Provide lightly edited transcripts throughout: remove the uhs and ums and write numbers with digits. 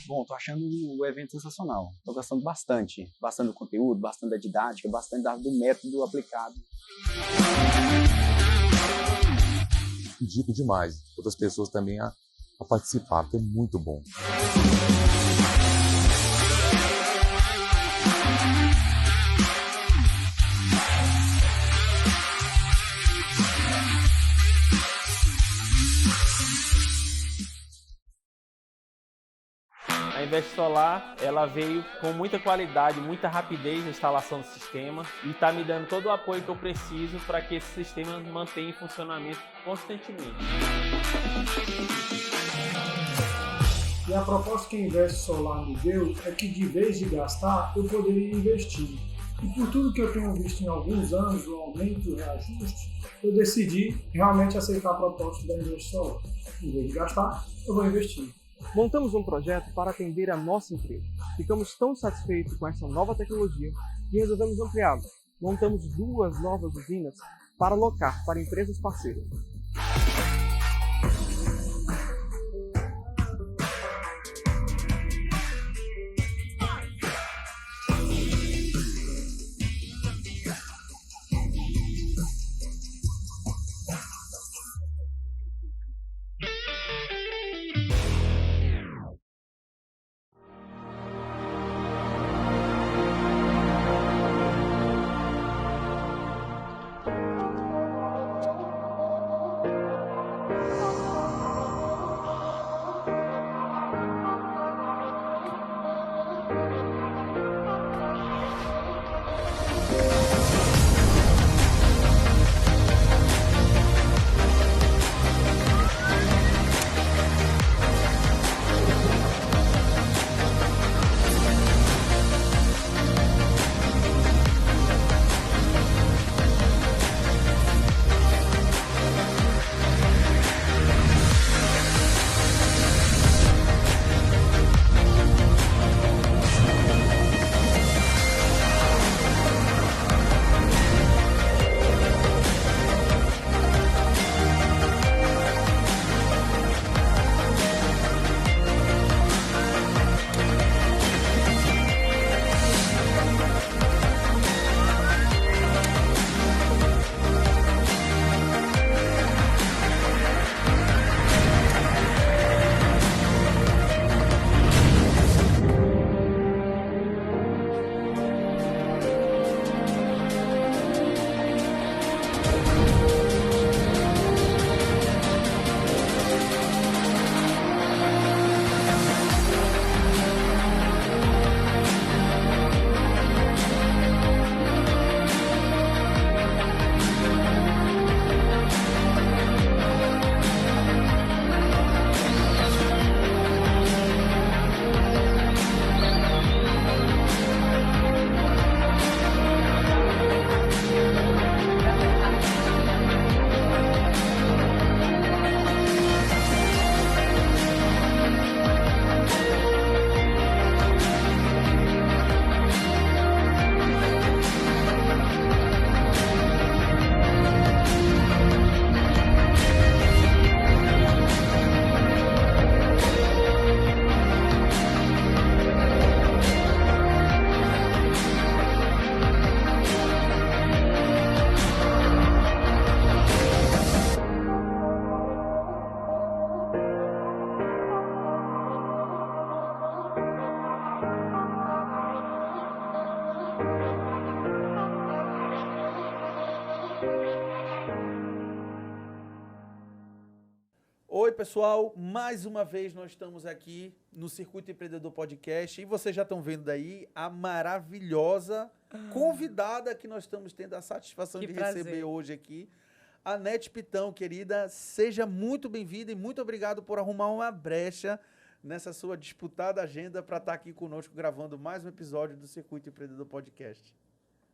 Bom, tô achando o evento sensacional. Tô gostando bastante do conteúdo, bastante da didática, bastante do método aplicado. Indico demais outras pessoas também a participar, porque é muito bom. A Invest Solar, ela veio com muita qualidade, muita rapidez na instalação do sistema e está me dando todo o apoio que eu preciso para que esse sistema mantenha em funcionamento constantemente. E a proposta que a Invest Solar me deu é que, de vez de gastar, eu poderia investir. E por tudo que eu tenho visto em alguns anos, o aumento e o reajuste, eu decidi realmente aceitar a proposta da Invest Solar. Em vez de gastar, eu vou investir. Montamos um projeto para atender a nossa empresa. Ficamos tão satisfeitos com essa nova tecnologia que resolvemos ampliá-la. Montamos 2 novas usinas para alocar para empresas parceiras. Oi, pessoal. Mais uma vez nós estamos aqui no Circuito Empreendedor Podcast e vocês já estão vendo daí a maravilhosa convidada que nós estamos tendo a satisfação Que de prazer. receber hoje aqui. Anete Pitão, querida, seja muito bem-vinda e muito obrigado por arrumar uma brecha nessa sua disputada agenda para estar aqui conosco gravando mais um episódio do Circuito Empreendedor Podcast.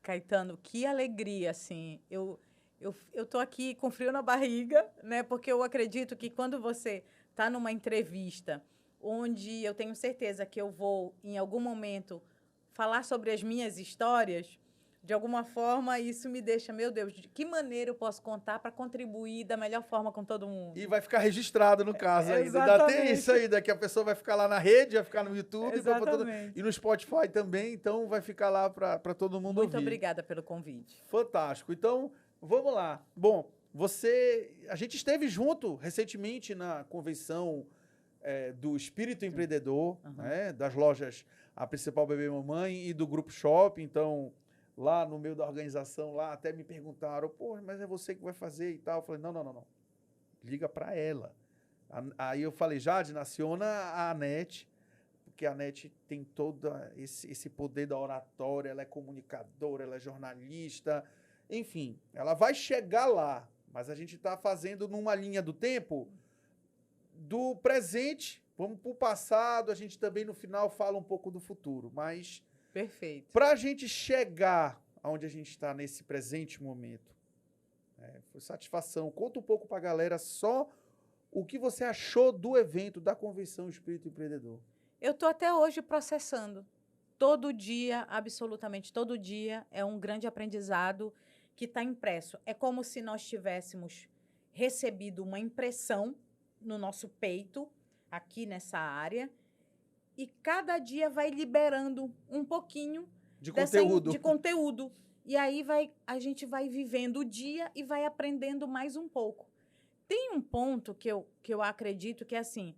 Caetano, que alegria, assim. Eu tô aqui com frio na barriga, né? Porque eu acredito que quando você está numa entrevista onde eu tenho certeza que eu vou, em algum momento, falar sobre as minhas histórias, de alguma forma isso me deixa, meu Deus, de que maneira eu posso contar para contribuir da melhor forma com todo mundo? E vai ficar registrado no caso ainda. Ainda Exatamente. tem isso ainda, que a pessoa vai ficar lá na rede, vai ficar no YouTube Exatamente. e no Spotify também, então vai ficar lá para todo mundo Muito ouvir. obrigada pelo convite. Fantástico. Então, vamos lá. Bom, a gente esteve junto recentemente na convenção do Espírito Empreendedor, né, das lojas A Principal Bebê e Mamãe e do Grupo Shopping. Então, lá no meio da organização, lá até me perguntaram, pô, mas é você que vai fazer e tal. Eu falei, não. Liga para ela. Aí eu falei, Jade, aciona a Anete, porque a Anete tem todo esse poder da oratória, ela é comunicadora, ela é jornalista, enfim, ela vai chegar lá, mas a gente está fazendo numa linha do tempo do presente, vamos para o passado, a gente também no final fala um pouco do futuro, mas Perfeito. para a gente chegar aonde a gente está nesse presente momento, foi satisfação. Conta um pouco para a galera só o que você achou do evento, da Convenção Espírito Empreendedor. Eu estou até hoje processando. Todo dia, absolutamente todo dia, é um grande aprendizado que está impresso. É como se nós tivéssemos recebido uma impressão no nosso peito, aqui nessa área, e cada dia vai liberando um pouquinho De conteúdo. de conteúdo. E aí a gente vai vivendo o dia e vai aprendendo mais um pouco. Tem um ponto que eu acredito que é assim,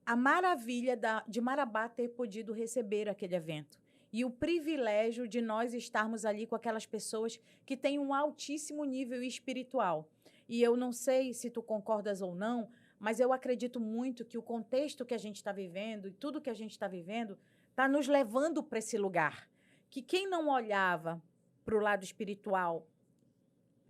a maravilha de Marabá ter podido receber aquele evento. E o privilégio de nós estarmos ali com aquelas pessoas que têm um altíssimo nível espiritual. E eu não sei se tu concordas ou não, mas eu acredito muito que o contexto que a gente está vivendo e tudo que a gente está vivendo está nos levando para esse lugar. Que quem não olhava para o lado espiritual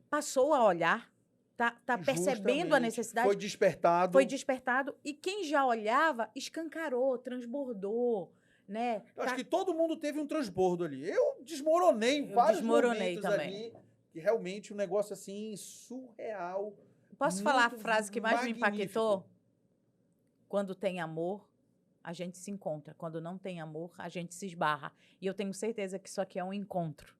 passou a olhar, tá percebendo a necessidade. Foi despertado. Foi despertado. E quem já olhava, escancarou, transbordou, né? Eu acho que todo mundo teve um transbordo ali. Eu desmoronei em vários momentos também. ali. Que realmente um negócio assim surreal. Posso falar a muito frase que mais me magnífico. impactou? Quando tem amor, a gente se encontra. Quando não tem amor, a gente se esbarra. E eu tenho certeza que isso aqui é um encontro.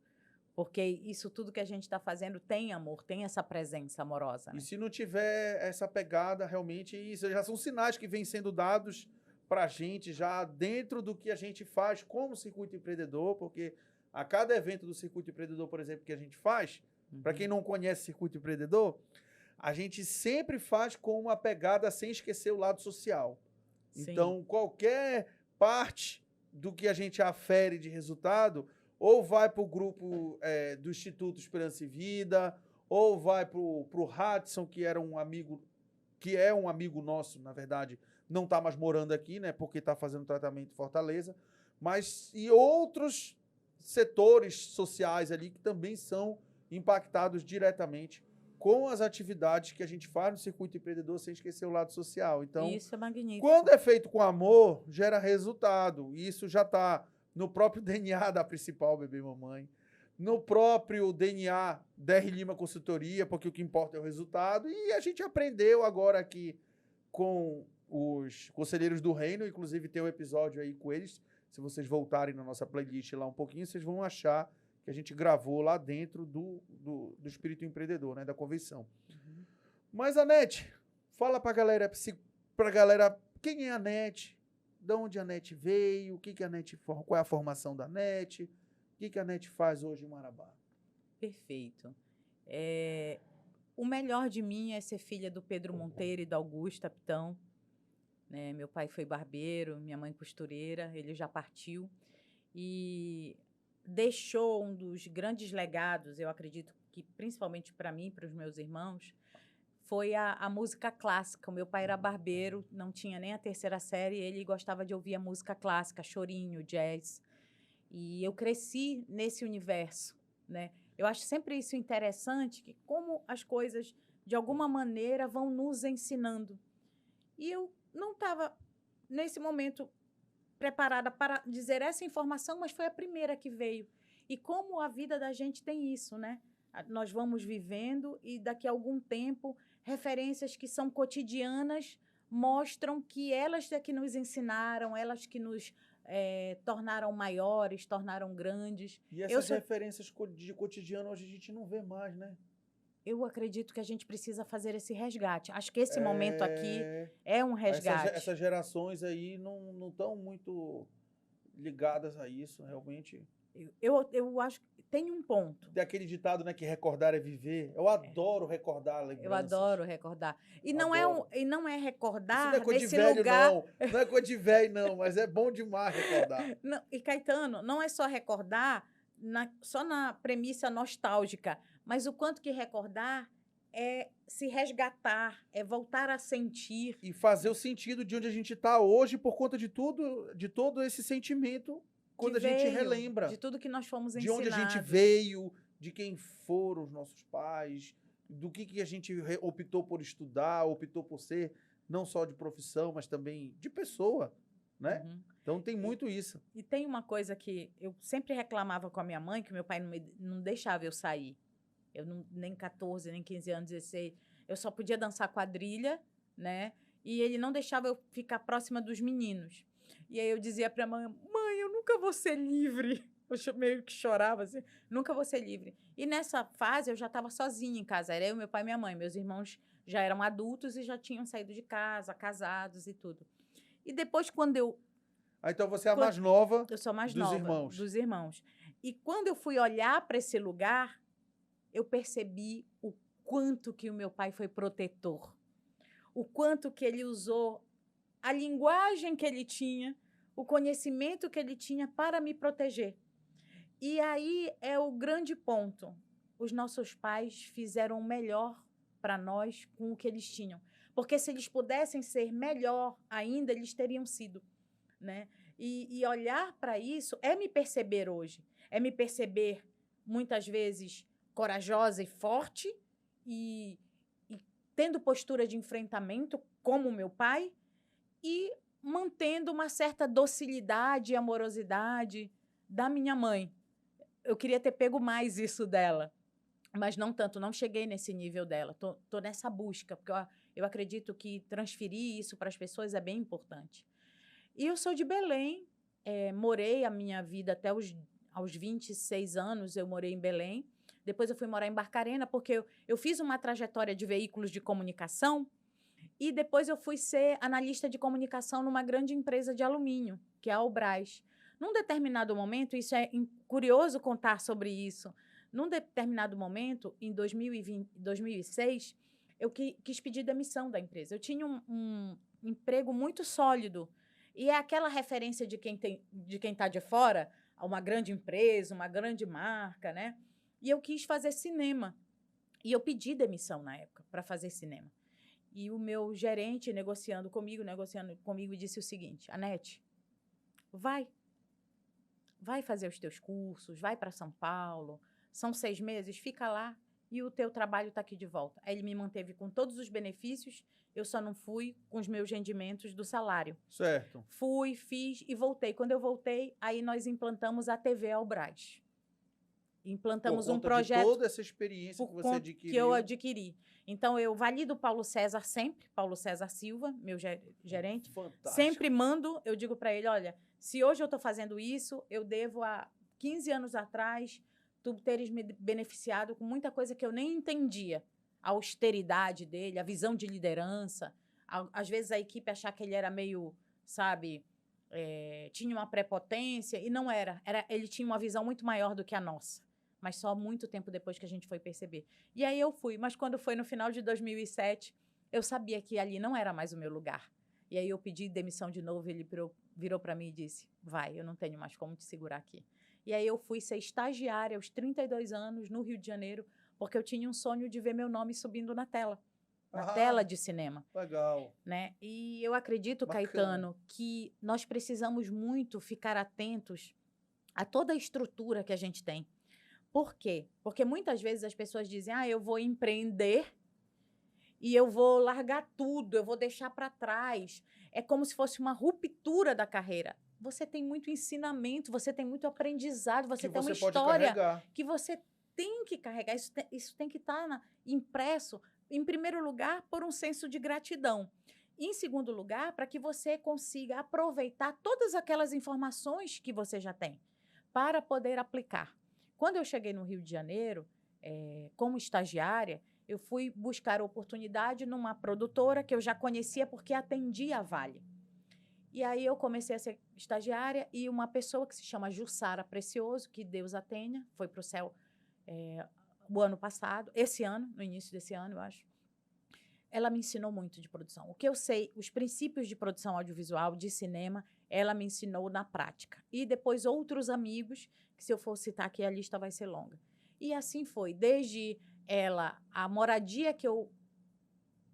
Porque isso tudo que a gente está fazendo tem amor, tem essa presença amorosa. Né? E se não tiver essa pegada, realmente, isso já são sinais que vêm sendo dados para a gente já dentro do que a gente faz como Circuito Empreendedor, porque a cada evento do Circuito Empreendedor, por exemplo, que a gente faz, para quem não conhece Circuito Empreendedor, a gente sempre faz com uma pegada sem esquecer o lado social. Sim. Então, qualquer parte do que a gente afere de resultado, ou vai para o grupo do Instituto Esperança e Vida, ou vai para o Hudson, que é um amigo nosso, na verdade, não está mais morando aqui, né, porque está fazendo tratamento em Fortaleza, mas e outros setores sociais ali que também são impactados diretamente com as atividades que a gente faz no Circuito Empreendedor, sem esquecer o lado social. Então, isso é magnífico. quando é feito com amor, gera resultado. Isso já está no próprio DNA da Principal Bebê e Mamãe, no próprio DNA da R. Lima Consultoria, porque o que importa é o resultado. E a gente aprendeu agora aqui com os Conselheiros do Reino, inclusive tem um episódio aí com eles. Se vocês voltarem na nossa playlist lá um pouquinho, vocês vão achar que a gente gravou lá dentro do Espírito Empreendedor, né, da convenção. Mas, Anete, fala pra galera, quem é a Anete, de onde a Anete veio, qual é a formação da Anete, o que a Anete faz hoje em Marabá? Perfeito. O melhor de mim é ser filha do Pedro Monteiro e da Augusta Pitão. Né? Meu pai foi barbeiro, minha mãe costureira, ele já partiu. E deixou um dos grandes legados, eu acredito que principalmente para mim e para os meus irmãos, foi a música clássica. O meu pai era barbeiro, não tinha nem a terceira série, ele gostava de ouvir a música clássica, chorinho, jazz. E eu cresci nesse universo, né? Eu acho sempre isso interessante, que como as coisas, de alguma maneira, vão nos ensinando. E eu não estava, nesse momento, preparada para dizer essa informação, mas foi a primeira que veio. E como a vida da gente tem isso, né? Nós vamos vivendo e, daqui a algum tempo, referências que são cotidianas mostram que elas é que nos ensinaram, elas que nos tornaram maiores, tornaram grandes. E essas referências de cotidiano hoje a gente não vê mais, né? Eu acredito que a gente precisa fazer esse resgate. Acho que esse momento aqui é um resgate. Essas gerações aí não estão muito ligadas a isso, realmente. Eu acho que tem um ponto. Tem aquele ditado, né, que recordar é viver. Eu adoro recordar lembranças. Eu adoro recordar. E não é recordar isso não é nesse lugar... Não é coisa de velho, não, mas é bom demais recordar. Não, e, Caetano, não é só recordar só na premissa nostálgica, mas o quanto que recordar é se resgatar, é voltar a sentir. E fazer o sentido de onde a gente está hoje por conta de todo esse sentimento quando a gente relembra. De tudo que nós fomos ensinados. De onde a gente veio, de quem foram os nossos pais, do que a gente optou por estudar, optou por ser, não só de profissão, mas também de pessoa, né? Uhum. Então tem muito isso. E tem uma coisa que eu sempre reclamava com a minha mãe, que meu pai não deixava eu sair. Eu nem 14, nem 15 anos, 16. Eu só podia dançar quadrilha, né? E ele não deixava eu ficar próxima dos meninos. E aí eu dizia para a mãe, eu nunca vou ser livre. Eu meio que chorava assim, nunca vou ser livre. E nessa fase eu já estava sozinha em casa. Era eu, meu pai e minha mãe. Meus irmãos já eram adultos e já tinham saído de casa, casados e tudo. E depois, quando eu... então você é a mais nova eu sou a mais dos nova irmãos. Dos irmãos. E quando eu fui olhar para esse lugar, eu percebi o quanto que o meu pai foi protetor. O quanto que ele usou a linguagem que ele tinha, o conhecimento que ele tinha para me proteger. E aí é o grande ponto. Os nossos pais fizeram o melhor para nós com o que eles tinham. Porque se eles pudessem ser melhor ainda, eles teriam sido, né? E olhar para isso é me perceber hoje. É me perceber, muitas vezes, corajosa e forte e tendo postura de enfrentamento, como o meu pai, e mantendo uma certa docilidade e amorosidade da minha mãe. Eu queria ter pego mais isso dela, mas não tanto, não cheguei nesse nível dela. Tô nessa busca, porque eu acredito que transferir isso para as pessoas é bem importante. E eu sou de Belém, morei a minha vida até aos 26 anos, eu morei em Belém. Depois eu fui morar em Barcarena, porque eu fiz uma trajetória de veículos de comunicação e depois eu fui ser analista de comunicação numa grande empresa de alumínio, que é a Albras. Num determinado momento, isso é curioso contar sobre isso, num determinado momento, em 2006, eu quis pedir demissão da empresa. Eu tinha um emprego muito sólido e é aquela referência de quem está de fora, uma grande empresa, uma grande marca, né? E eu quis fazer cinema. E eu pedi demissão na época para fazer cinema. E o meu gerente, negociando comigo, disse o seguinte, Anete, vai fazer os teus cursos, vai para São Paulo, são 6 meses, fica lá e o teu trabalho está aqui de volta. Aí ele me manteve com todos os benefícios, eu só não fui com os meus rendimentos do salário. Certo. Fui, fiz e voltei. Quando eu voltei, aí nós implantamos a TV Albras. Implantamos um projeto... de toda essa experiência que você adquiriu. Que eu adquiri. Então, eu valido Paulo César sempre, Paulo César Silva, meu gerente. Fantástico. Sempre mando, eu digo para ele, olha, se hoje eu estou fazendo isso, eu devo há 15 anos atrás tu teres me beneficiado com muita coisa que eu nem entendia. A austeridade dele, a visão de liderança. Às vezes a equipe achar que ele era meio, sabe, tinha uma prepotência, e não era. Ele tinha uma visão muito maior do que a nossa. Mas só muito tempo depois que a gente foi perceber. E aí eu fui, mas quando foi no final de 2007, eu sabia que ali não era mais o meu lugar. E aí eu pedi demissão de novo, ele virou para mim e disse, vai, eu não tenho mais como te segurar aqui. E aí eu fui ser estagiária aos 32 anos no Rio de Janeiro, porque eu tinha um sonho de ver meu nome subindo na tela. na tela de cinema. Legal. Né? E eu acredito, Bacana. Caetano, que nós precisamos muito ficar atentos a toda a estrutura que a gente tem. Por quê? Porque muitas vezes as pessoas dizem, eu vou empreender e eu vou largar tudo, eu vou deixar para trás. É como se fosse uma ruptura da carreira. Você tem muito ensinamento, você tem muito aprendizado, você tem uma história que você tem que carregar. Isso tem que estar impresso, em primeiro lugar, por um senso de gratidão. E, em segundo lugar, para que você consiga aproveitar todas aquelas informações que você já tem para poder aplicar. Quando eu cheguei no Rio de Janeiro, como estagiária, eu fui buscar oportunidade numa produtora que eu já conhecia porque atendia a Vale. E aí eu comecei a ser estagiária e uma pessoa que se chama Jussara Precioso, que Deus a tenha, foi para o céu o ano passado, esse ano, no início desse ano, eu acho. Ela me ensinou muito de produção. O que eu sei, os princípios de produção audiovisual, de cinema, ela me ensinou na prática. E depois outros amigos, que se eu for citar aqui, a lista vai ser longa. E assim foi, desde a moradia que eu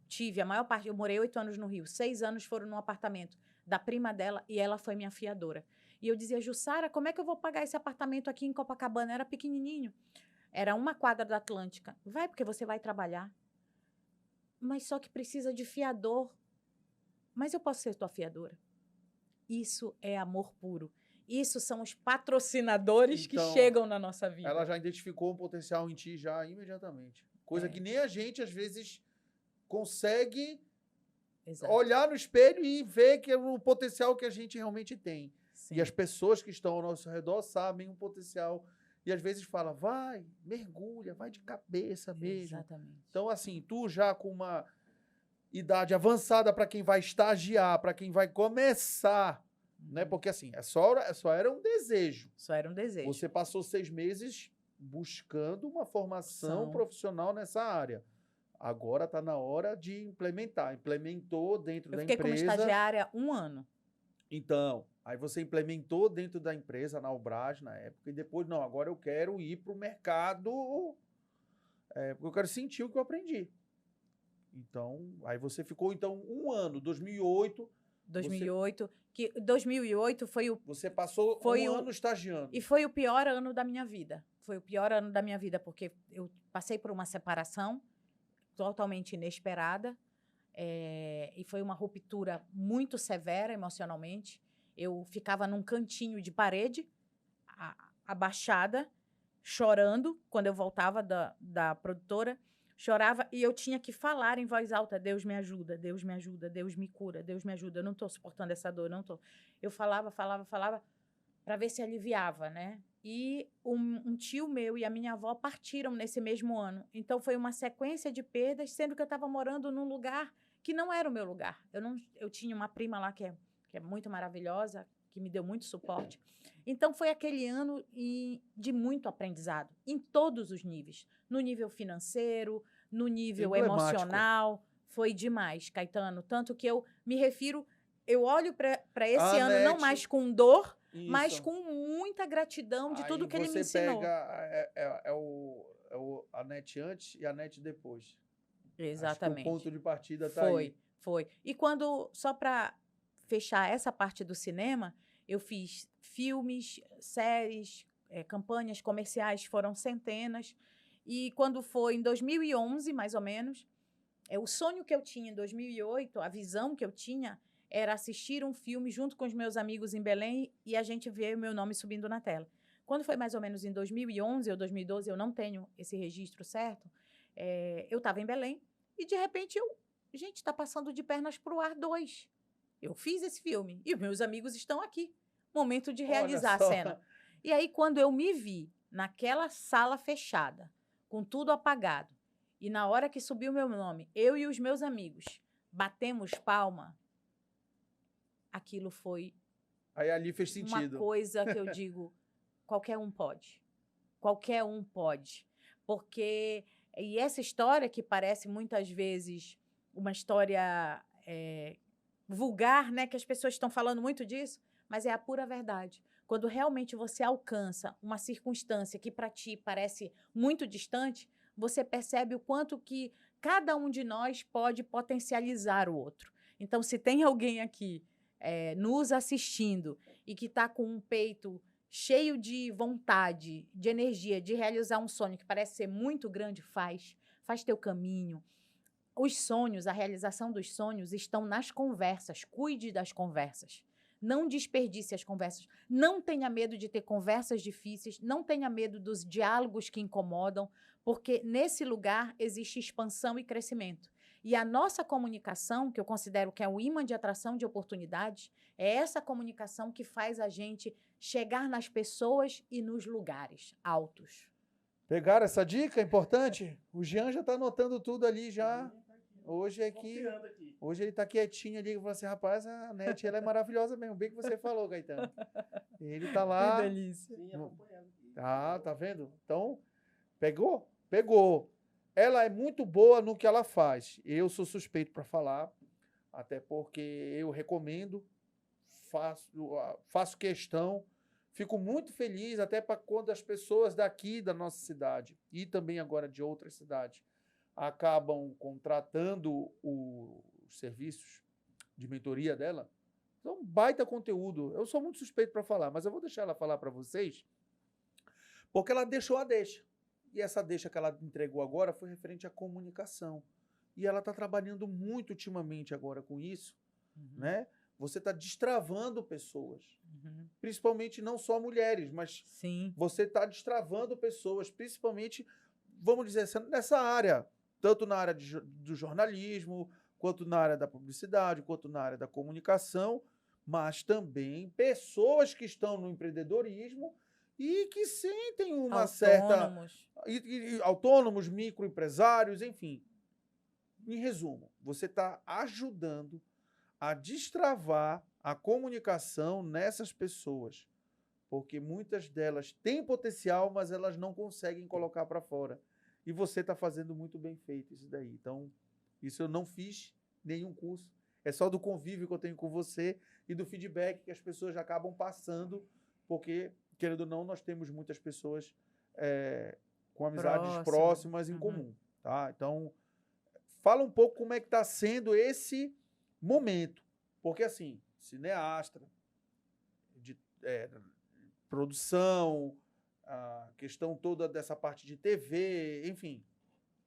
tive, a maior parte, eu morei 8 anos no Rio, 6 anos foram no apartamento da prima dela e ela foi minha fiadora. E eu dizia, Jussara, como é que eu vou pagar esse apartamento aqui em Copacabana? Era pequenininho, era 1 quadra da Atlântica. Vai, porque você vai trabalhar. Mas só que precisa de fiador. Mas eu posso ser tua fiadora. Isso é amor puro. Isso são os patrocinadores então, que chegam na nossa vida. Ela já identificou um potencial em ti já imediatamente. Coisa que nem a gente, às vezes, consegue olhar no espelho e ver que é o potencial que a gente realmente tem. Sim. E as pessoas que estão ao nosso redor sabem o potencial. E às vezes fala, vai, mergulha, vai de cabeça mesmo. Exatamente. Então, assim, tu já com uma idade avançada para quem vai estagiar, para quem vai começar, né? Porque, assim, só era um desejo. Só era um desejo. Você passou 6 meses buscando uma formação profissional nessa área. Agora está na hora de implementar. Implementou dentro da empresa. Eu fiquei como estagiária 1 ano. Então, aí você implementou dentro da empresa, na Albras, na época, e depois, não, agora eu quero ir para o mercado, porque eu quero sentir o que eu aprendi. Então, aí você ficou, 1 ano, 2008... 2008 foi o... Você passou um ano estagiando. E foi o pior ano da minha vida. Foi o pior ano da minha vida, porque eu passei por uma separação totalmente inesperada, e foi uma ruptura muito severa emocionalmente. Eu ficava num cantinho de parede, abaixada, chorando, quando eu voltava da produtora, chorava e eu tinha que falar em voz alta, Deus me ajuda, Deus me ajuda, Deus me cura, Deus me ajuda, eu não estou suportando essa dor, não estou. Eu falava para ver se aliviava, né? E um tio meu e a minha avó partiram nesse mesmo ano. Então, foi uma sequência de perdas, sendo que eu estava morando num lugar que não era o meu lugar. Eu tinha uma prima lá que é muito maravilhosa, que me deu muito suporte. Então, foi aquele ano de muito aprendizado, em todos os níveis. No nível financeiro, no nível emocional. Foi demais, Caetano. Tanto que eu me refiro, eu olho para esse ano não mais com dor, mas com muita gratidão de tudo que ele me ensinou. Você pega a NET antes e a NET depois. Exatamente. Acho que o ponto de partida está aí. Foi. E quando, só para fechar essa parte do cinema, eu fiz filmes, séries, campanhas comerciais, foram centenas. E quando foi em 2011, mais ou menos, o sonho que eu tinha em 2008, a visão que eu tinha, era assistir um filme junto com os meus amigos em Belém e a gente ver o meu nome subindo na tela. Quando foi mais ou menos em 2011 ou 2012, eu não tenho esse registro certo, eu estava em Belém e, de repente, gente, está passando de Pernas para o Ar 2. Eu fiz esse filme e os meus amigos estão aqui. Momento de realizar a cena. E aí, quando eu me vi naquela sala fechada, com tudo apagado, e na hora que subiu o meu nome, eu e os meus amigos batemos palma, aquilo foi... Aí ali fez sentido. Uma coisa que eu digo, qualquer um pode. Qualquer um pode. Porque... E essa história, que parece muitas vezes uma história vulgar, né? Que as pessoas estão falando muito disso, mas é a pura verdade. Quando realmente você alcança uma circunstância que para ti parece muito distante, você percebe o quanto que cada um de nós pode potencializar o outro. Então, se tem alguém aqui nos assistindo e que está com um peito cheio de vontade, de energia, de realizar um sonho que parece ser muito grande, faz teu caminho. Os sonhos, a realização dos sonhos estão nas conversas. Cuide das conversas. Não desperdice as conversas. Não tenha medo de ter conversas difíceis. Não tenha medo dos diálogos que incomodam, porque nesse lugar existe expansão e crescimento. E a nossa comunicação, que eu considero que é o imã de atração de oportunidades, é essa comunicação que faz a gente chegar nas pessoas e nos lugares altos. Pegaram essa dica importante? O Jean já está anotando tudo ali já. Hoje hoje ele está quietinho ali e falou assim, rapaz, a NET ela é maravilhosa mesmo, bem que você falou, Gaetano. Ele está lá. Que delícia. Sim, acompanhando aqui. Tá vendo? Então, pegou? Pegou. Ela é muito boa no que ela faz. Eu sou suspeito para falar, até porque eu recomendo, faço questão, fico muito feliz até para quando as pessoas daqui da nossa cidade e também agora de outras cidades acabam contratando os serviços de mentoria dela. Então, baita conteúdo. Eu sou muito suspeito para falar, mas eu vou deixar ela falar para vocês, porque ela deixou a deixa. E essa deixa que ela entregou agora foi referente à comunicação. E ela está trabalhando muito ultimamente agora com isso, né? Você está destravando pessoas. Principalmente não só mulheres, mas Sim. Você está destravando pessoas, principalmente, vamos dizer, nessa área, tanto na área do jornalismo, quanto na área da publicidade, quanto na área da comunicação, mas também pessoas que estão no empreendedorismo e que sentem uma Autônomos. autônomos, microempresários, enfim. Em resumo, você está ajudando a destravar a comunicação nessas pessoas, porque muitas delas têm potencial, mas elas não conseguem colocar para fora. E você está fazendo muito bem feito isso daí. Então, isso eu não fiz nenhum curso. É só do convívio que eu tenho com você e do feedback que as pessoas acabam passando, porque, querendo ou não, nós temos muitas pessoas com amizades próximas em comum. Tá? Então, fala um pouco como é que está sendo esse momento. Porque, assim, cineasta, produção, a questão toda dessa parte de TV, enfim.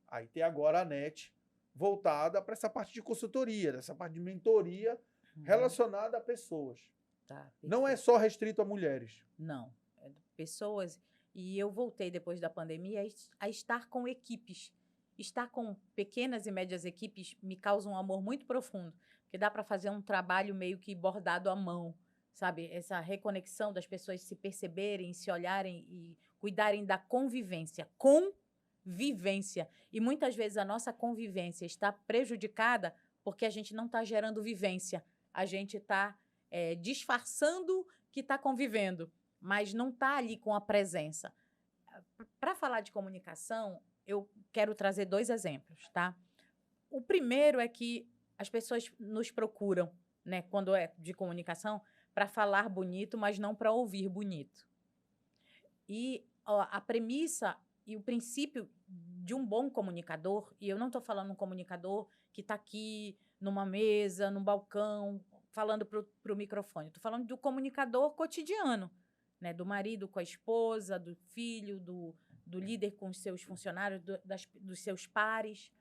Aí tem agora a NET voltada para essa parte de consultoria, dessa parte de mentoria relacionada a pessoas. Tá, não é só restrito a mulheres. Não, é pessoas. E eu voltei depois da pandemia a estar com equipes. Estar com pequenas e médias equipes me causa um amor muito profundo, porque dá para fazer um trabalho meio que bordado à mão, sabe? Essa reconexão das pessoas se perceberem, se olharem e cuidarem da convivência. Convivência. E muitas vezes a nossa convivência está prejudicada porque a gente não está gerando vivência. A gente está disfarçando que está convivendo, mas não está ali com a presença. Para falar de comunicação, eu quero trazer 2 exemplos, tá? O primeiro é que as pessoas nos procuram, né, quando é de comunicação, para falar bonito, mas não para ouvir bonito. E a premissa e o princípio de um bom comunicador, e eu não estou falando um comunicador que está aqui numa mesa, num balcão, falando para o microfone. Estou falando do comunicador cotidiano, né, do marido com a esposa, do filho, do líder com os seus funcionários, dos seus pares.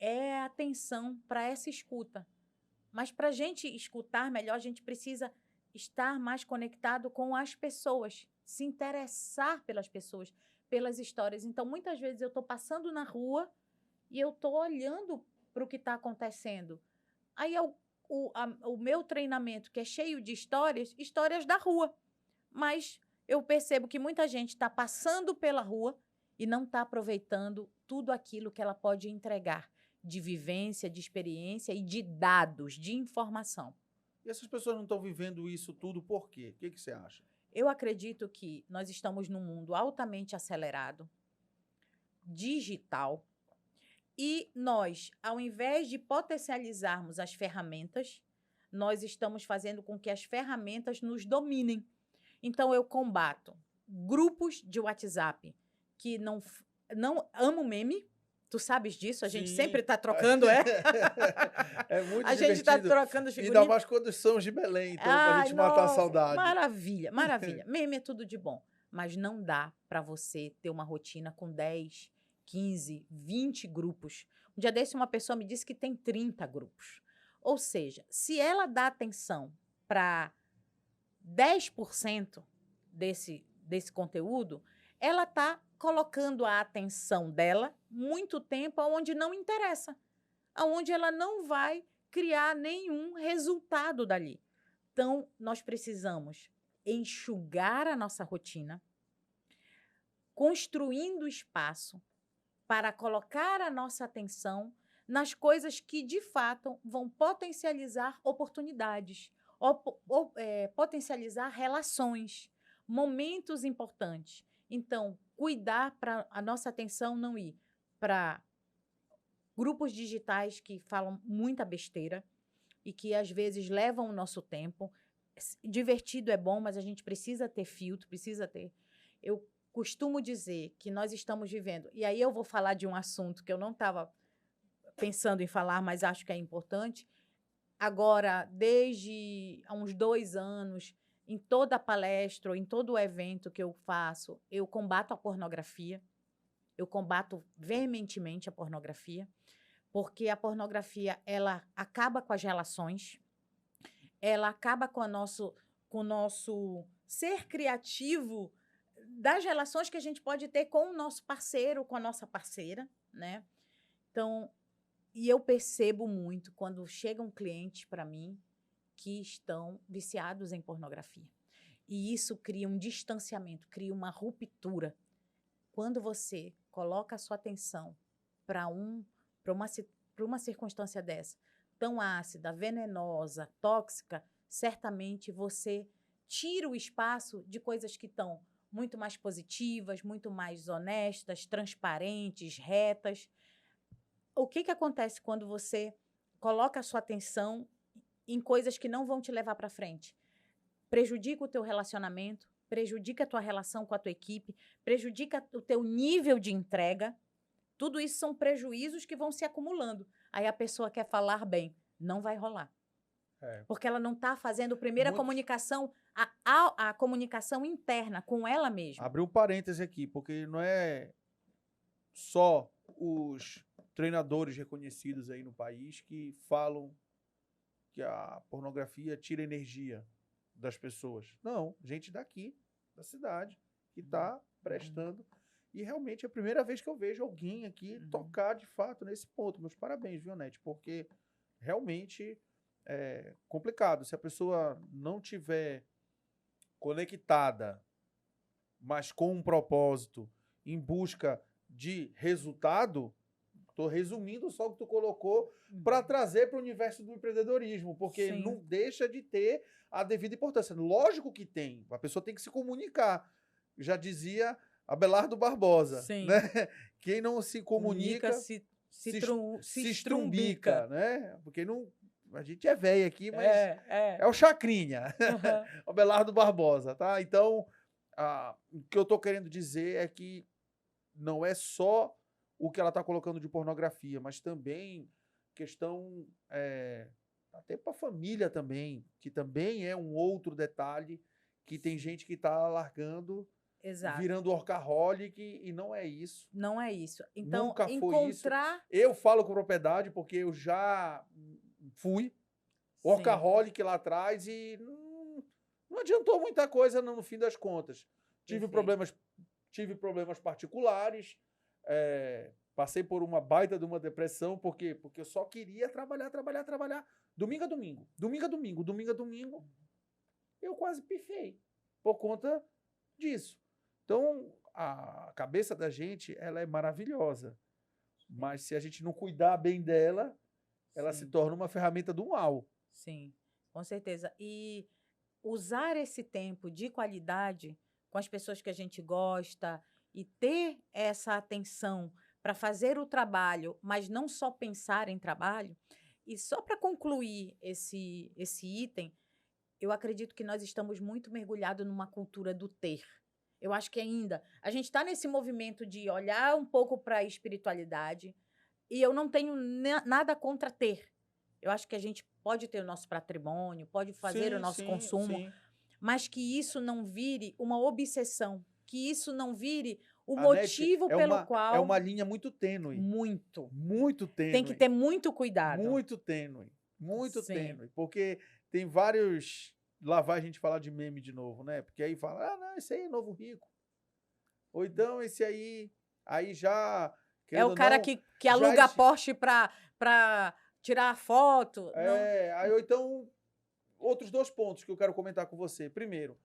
É atenção para essa escuta. Mas para a gente escutar melhor, a gente precisa estar mais conectado com as pessoas, se interessar pelas pessoas, pelas histórias. Então, muitas vezes eu estou passando na rua e eu estou olhando para o que está acontecendo. Aí o meu treinamento, que é cheio de histórias da rua. Mas eu percebo que muita gente está passando pela rua e não está aproveitando tudo aquilo que ela pode entregar de vivência, de experiência e de dados, de informação. E essas pessoas não estão vivendo isso tudo por quê? O que você acha? Eu acredito que nós estamos num mundo altamente acelerado, digital, e nós, ao invés de potencializarmos as ferramentas, nós estamos fazendo com que as ferramentas nos dominem. Então, eu combato grupos de WhatsApp que não amo meme, Tu sabes disso? A gente Sim. sempre está trocando, é? É muito A gente está divertido. trocando as Ainda figurinhas. mais quando somos de Belém, então, pra Ai, gente matar a nossa, saudade. maravilha, maravilha. Meme é tudo de bom. Mas não dá para você ter uma rotina com 10, 15, 20 grupos. Um dia desse, uma pessoa me disse que tem 30 grupos. Ou seja, se ela dá atenção para 10% desse conteúdo, ela está colocando a atenção dela muito tempo aonde não interessa, aonde ela não vai criar nenhum resultado dali. Então, nós precisamos enxugar a nossa rotina, construindo espaço para colocar a nossa atenção nas coisas que, de fato, vão potencializar oportunidades, potencializar relações, momentos importantes. Então, cuidar para a nossa atenção não ir para grupos digitais que falam muita besteira e que, às vezes, levam o nosso tempo. Divertido é bom, mas a gente precisa ter filtro, precisa ter... Eu costumo dizer que nós estamos vivendo... E aí eu vou falar de um assunto que eu não estava pensando em falar, mas acho que é importante. Agora, desde há uns 2 anos, em toda palestra, em todo evento que eu faço, eu combato a pornografia. Eu combato veementemente a pornografia, porque a pornografia, ela acaba com as relações, ela acaba com o nosso ser criativo das relações que a gente pode ter com o nosso parceiro, com a nossa parceira, né? Então, e eu percebo muito quando chegam clientes para mim que estão viciados em pornografia. E isso cria um distanciamento, cria uma ruptura. Quando você coloca a sua atenção para uma circunstância dessa, tão ácida, venenosa, tóxica, certamente você tira o espaço de coisas que estão muito mais positivas, muito mais honestas, transparentes, retas. O que acontece quando você coloca a sua atenção em coisas que não vão te levar para frente? Prejudica o teu relacionamento, prejudica a tua relação com a tua equipe, prejudica o teu nível de entrega. Tudo isso são prejuízos que vão se acumulando. Aí a pessoa quer falar bem, não vai rolar. Porque ela não está fazendo primeiro a comunicação, a comunicação interna com ela mesma. Abrir um parêntese aqui, porque não é só os treinadores reconhecidos aí no país que falam que a pornografia tira energia das pessoas. Não, gente daqui, da cidade, que está prestando. E realmente é a primeira vez que eu vejo alguém aqui tocar de fato nesse ponto. Meus parabéns, viu, Nete? Porque realmente é complicado. Se a pessoa não tiver conectada, mas com um propósito, em busca de resultado, estou resumindo só o que tu colocou para trazer para o universo do empreendedorismo, porque não deixa de ter a devida importância. Lógico que tem, a pessoa tem que se comunicar. Já dizia Abelardo Barbosa, né? Quem não se comunica se estrumbica, né? Porque não, a gente é velho aqui, mas é o Chacrinha, Abelardo Barbosa, tá? Então, o que eu estou querendo dizer é que não é só o que ela está colocando de pornografia, mas também questão até para a família também, que também é um outro detalhe que tem gente que está largando, virando workaholic, e não é isso. Não é isso. Então, nunca foi encontrar... isso. Eu falo com propriedade porque eu já fui workaholic lá atrás e não adiantou muita coisa no fim das contas. Tive problemas particulares, passei por uma baita de uma depressão, porque eu só queria trabalhar, domingo a domingo, eu quase pifei por conta disso. Então, a cabeça da gente, ela é maravilhosa, mas se a gente não cuidar bem dela, ela se torna uma ferramenta do mal. Sim, com certeza. E usar esse tempo de qualidade com as pessoas que a gente gosta e ter essa atenção para fazer o trabalho, mas não só pensar em trabalho. E só para concluir esse item, eu acredito que nós estamos muito mergulhados numa cultura do ter. Eu acho que ainda a gente está nesse movimento de olhar um pouco para a espiritualidade e eu não tenho nada contra ter. Eu acho que a gente pode ter o nosso patrimônio, pode fazer o nosso consumo, mas que isso não vire uma obsessão, que isso não vire o motivo pelo qual... É uma linha muito tênue. Muito. Muito tênue. Tem que ter muito cuidado. Muito tênue. Muito Sim. tênue. Porque tem vários... Lá vai a gente falar de meme de novo, né? Porque aí fala, não, esse aí é novo rico. Ou então esse aí já... É o cara que aluga Porsche para tirar foto. Aí, ou então, outros 2 pontos que eu quero comentar com você. Primeiro,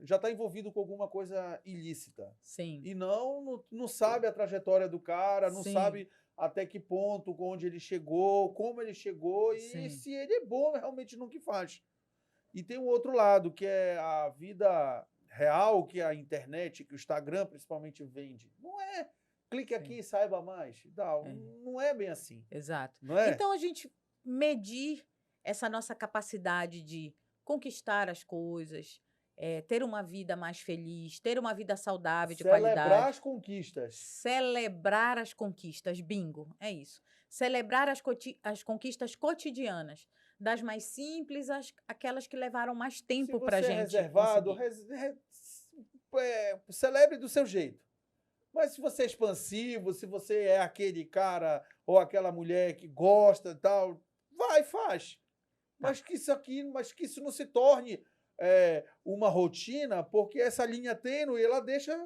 já está envolvido com alguma coisa ilícita. Sim. E não sabe a trajetória do cara, não sabe até que ponto, onde ele chegou, como ele chegou e se ele é bom realmente no que faz. E tem um outro lado, que é a vida real, que a internet, que o Instagram principalmente vende. Não é clique aqui e saiba mais. Não é bem assim. Exato. Não é? Então, a gente medir essa nossa capacidade de conquistar as coisas, ter uma vida mais feliz, ter uma vida saudável, de qualidade. Celebrar as conquistas. Celebrar as conquistas. Bingo, é isso. Celebrar as conquistas cotidianas. Das mais simples, aquelas que levaram mais tempo para a gente. Se você é reservado, celebre do seu jeito. Mas se você é expansivo, se você é aquele cara ou aquela mulher que gosta e tal, vai, faz. Mas que isso não se torne uma rotina, porque essa linha tênue, ela deixa...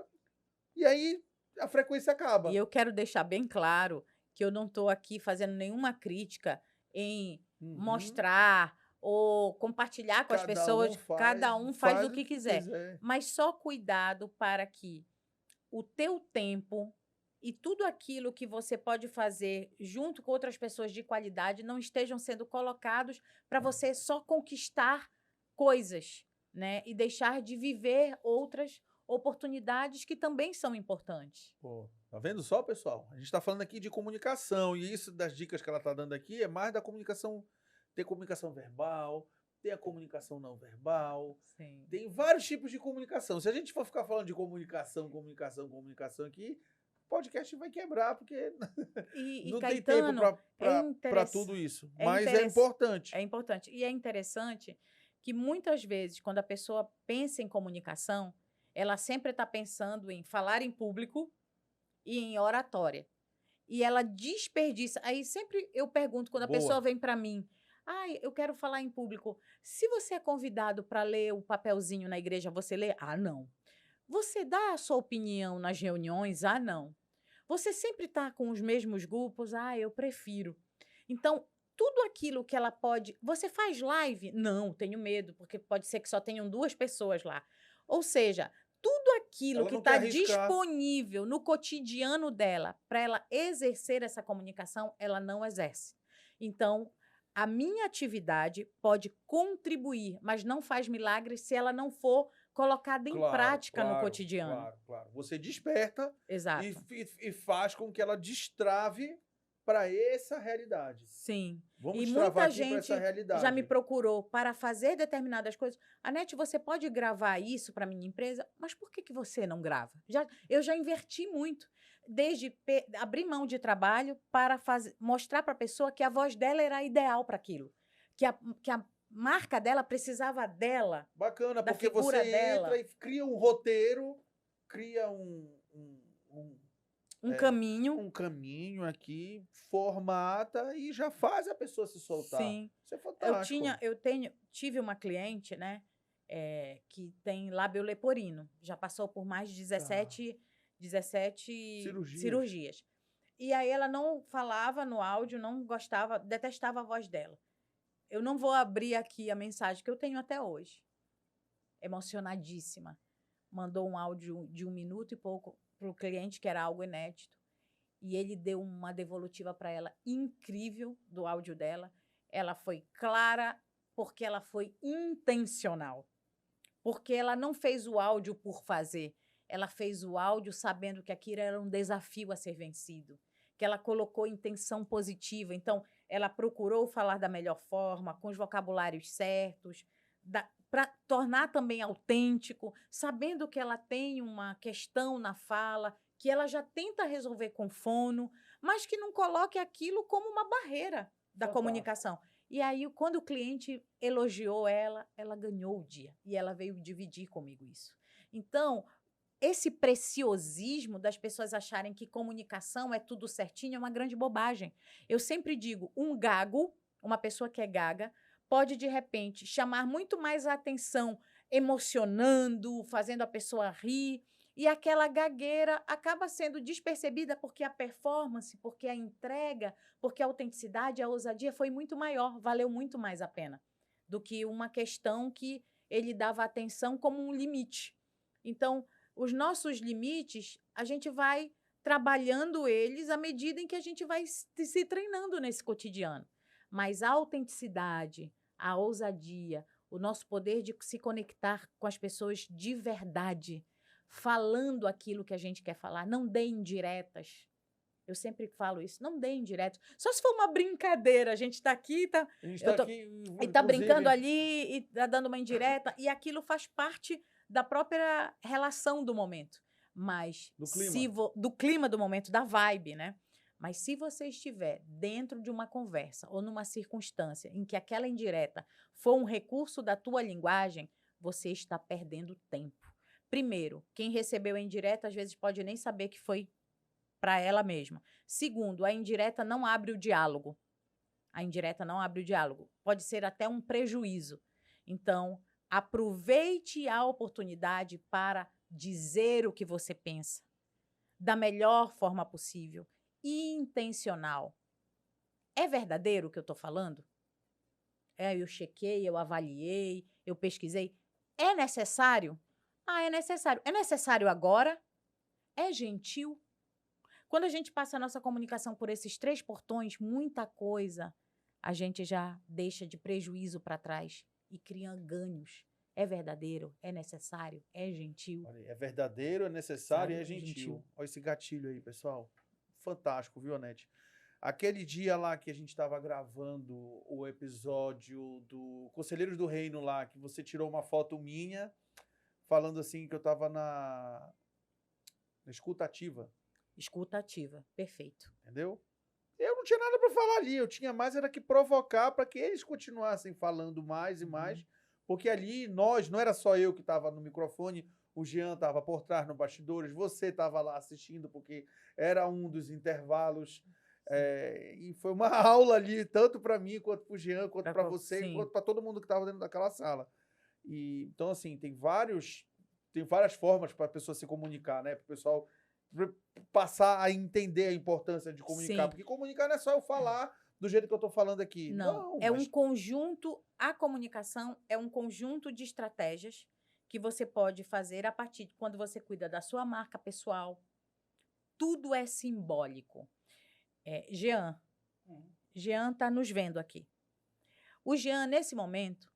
E aí a frequência acaba. E eu quero deixar bem claro que eu não estou aqui fazendo nenhuma crítica em mostrar ou compartilhar com as pessoas. Cada um faz o que quiser. Mas só cuidado para que o teu tempo e tudo aquilo que você pode fazer junto com outras pessoas de qualidade não estejam sendo colocados para você só conquistar coisas, né? E deixar de viver outras oportunidades que também são importantes. Pô, tá vendo só, pessoal? A gente está falando aqui de comunicação e isso das dicas que ela está dando aqui é mais da comunicação. Tem comunicação verbal, tem a comunicação não verbal, tem vários tipos de comunicação. Se a gente for ficar falando de comunicação aqui, o podcast vai quebrar, porque não tem tempo para tudo isso. Mas é importante. É importante. E é interessante que muitas vezes, quando a pessoa pensa em comunicação, ela sempre está pensando em falar em público e em oratória. E ela desperdiça. Aí sempre eu pergunto, quando a pessoa vem para mim, eu quero falar em público. Se você é convidado para ler o papelzinho na igreja, você lê? Não. Você dá a sua opinião nas reuniões? Não. Você sempre está com os mesmos grupos? Eu prefiro. Então, tudo aquilo que ela pode... Você faz live? Não, tenho medo, porque pode ser que só tenham 2 pessoas lá. Ou seja, tudo aquilo que está disponível no cotidiano dela para ela exercer essa comunicação, ela não exerce. Então, a minha atividade pode contribuir, mas não faz milagre se ela não for colocada em prática no cotidiano. Claro. Você desperta. Exato. E faz com que ela destrave para essa realidade. Sim. Vamos e destravar muita aqui para essa realidade. Já me procurou para fazer determinadas coisas. Anete, você pode gravar isso para minha empresa? Mas por que você não grava? Eu já inverti muito. Desde abrir mão de trabalho para mostrar para a pessoa que a voz dela era ideal para aquilo. Que a marca dela precisava dela. Bacana, porque você entra e cria um roteiro, cria um caminho aqui, formata e já faz a pessoa se soltar. Sim. Isso é fantástico. Tive uma cliente, né, que tem lábio leporino. Já passou por mais de 17 cirurgias. E aí ela não falava no áudio, não gostava, detestava a voz dela. Eu não vou abrir aqui a mensagem que eu tenho até hoje. Emocionadíssima. Mandou um áudio de 1 minuto e pouco para o cliente, que era algo inédito. E ele deu uma devolutiva para ela incrível do áudio dela. Ela foi clara porque ela foi intencional. Porque ela não fez o áudio por fazer. Ela fez o áudio sabendo que aquilo era um desafio a ser vencido, que ela colocou intenção positiva. Então, ela procurou falar da melhor forma, com os vocabulários certos, para tornar também autêntico, sabendo que ela tem uma questão na fala, que ela já tenta resolver com fono, mas que não coloque aquilo como uma barreira da comunicação. E aí, quando o cliente elogiou ela, ela ganhou o dia. E ela veio dividir comigo isso. Então, esse preciosismo das pessoas acharem que comunicação é tudo certinho é uma grande bobagem. Eu sempre digo, um gago, uma pessoa que é gaga, pode, de repente, chamar muito mais a atenção emocionando, fazendo a pessoa rir, e aquela gagueira acaba sendo despercebida porque a performance, porque a entrega, porque a autenticidade, a ousadia foi muito maior, valeu muito mais a pena do que uma questão que ele dava atenção como um limite. Então, os nossos limites, a gente vai trabalhando eles à medida em que a gente vai se treinando nesse cotidiano. Mas a autenticidade, a ousadia, o nosso poder de se conectar com as pessoas de verdade, falando aquilo que a gente quer falar, não dê indiretas. Eu sempre falo isso, não dê indiretas. Só se for uma brincadeira, a gente está aqui, e está brincando ali, e está dando uma indireta, e aquilo faz parte da própria relação do momento. Mas do clima do momento, da vibe, né? Mas se você estiver dentro de uma conversa ou numa circunstância em que aquela indireta for um recurso da tua linguagem, você está perdendo tempo. Primeiro, quem recebeu a indireta às vezes pode nem saber que foi para ela mesma. Segundo, a indireta não abre o diálogo. A indireta não abre o diálogo. Pode ser até um prejuízo. Então, aproveite a oportunidade para dizer o que você pensa da melhor forma possível. Intencional. É verdadeiro o que eu estou falando? Eu chequei, eu avaliei, eu pesquisei. É necessário? É necessário. É necessário agora? É gentil? Quando a gente passa a nossa comunicação por esses 3 portões, muita coisa a gente já deixa de prejuízo para trás e cria ganhos. É verdadeiro, é necessário, é gentil. Olha, é verdadeiro, é necessário e é gentil. Olha esse gatilho aí, pessoal. Fantástico, viu, Anete? Aquele dia lá que a gente estava gravando o episódio do Conselheiros do Reino lá, que você tirou uma foto minha, falando assim que eu estava na escutativa. Escutativa, perfeito. Entendeu? Eu não tinha nada para falar ali, eu tinha mais era que provocar para que eles continuassem falando mais e mais, porque ali não era só eu que estava no microfone, o Jean estava por trás no bastidores, você estava lá assistindo porque era um dos intervalos, e foi uma aula ali, tanto para mim, quanto para o Jean, quanto para você, sim, quanto para todo mundo que estava dentro daquela sala. E, então, assim, tem várias formas para a pessoa se comunicar, né? Para o pessoal passar a entender a importância de comunicar. Sim. Porque comunicar não é só eu falar do jeito que eu estou falando aqui. Não, um conjunto, a comunicação é um conjunto de estratégias que você pode fazer a partir de quando você cuida da sua marca pessoal. Tudo é simbólico. Jean está nos vendo aqui. O Jean, nesse momento,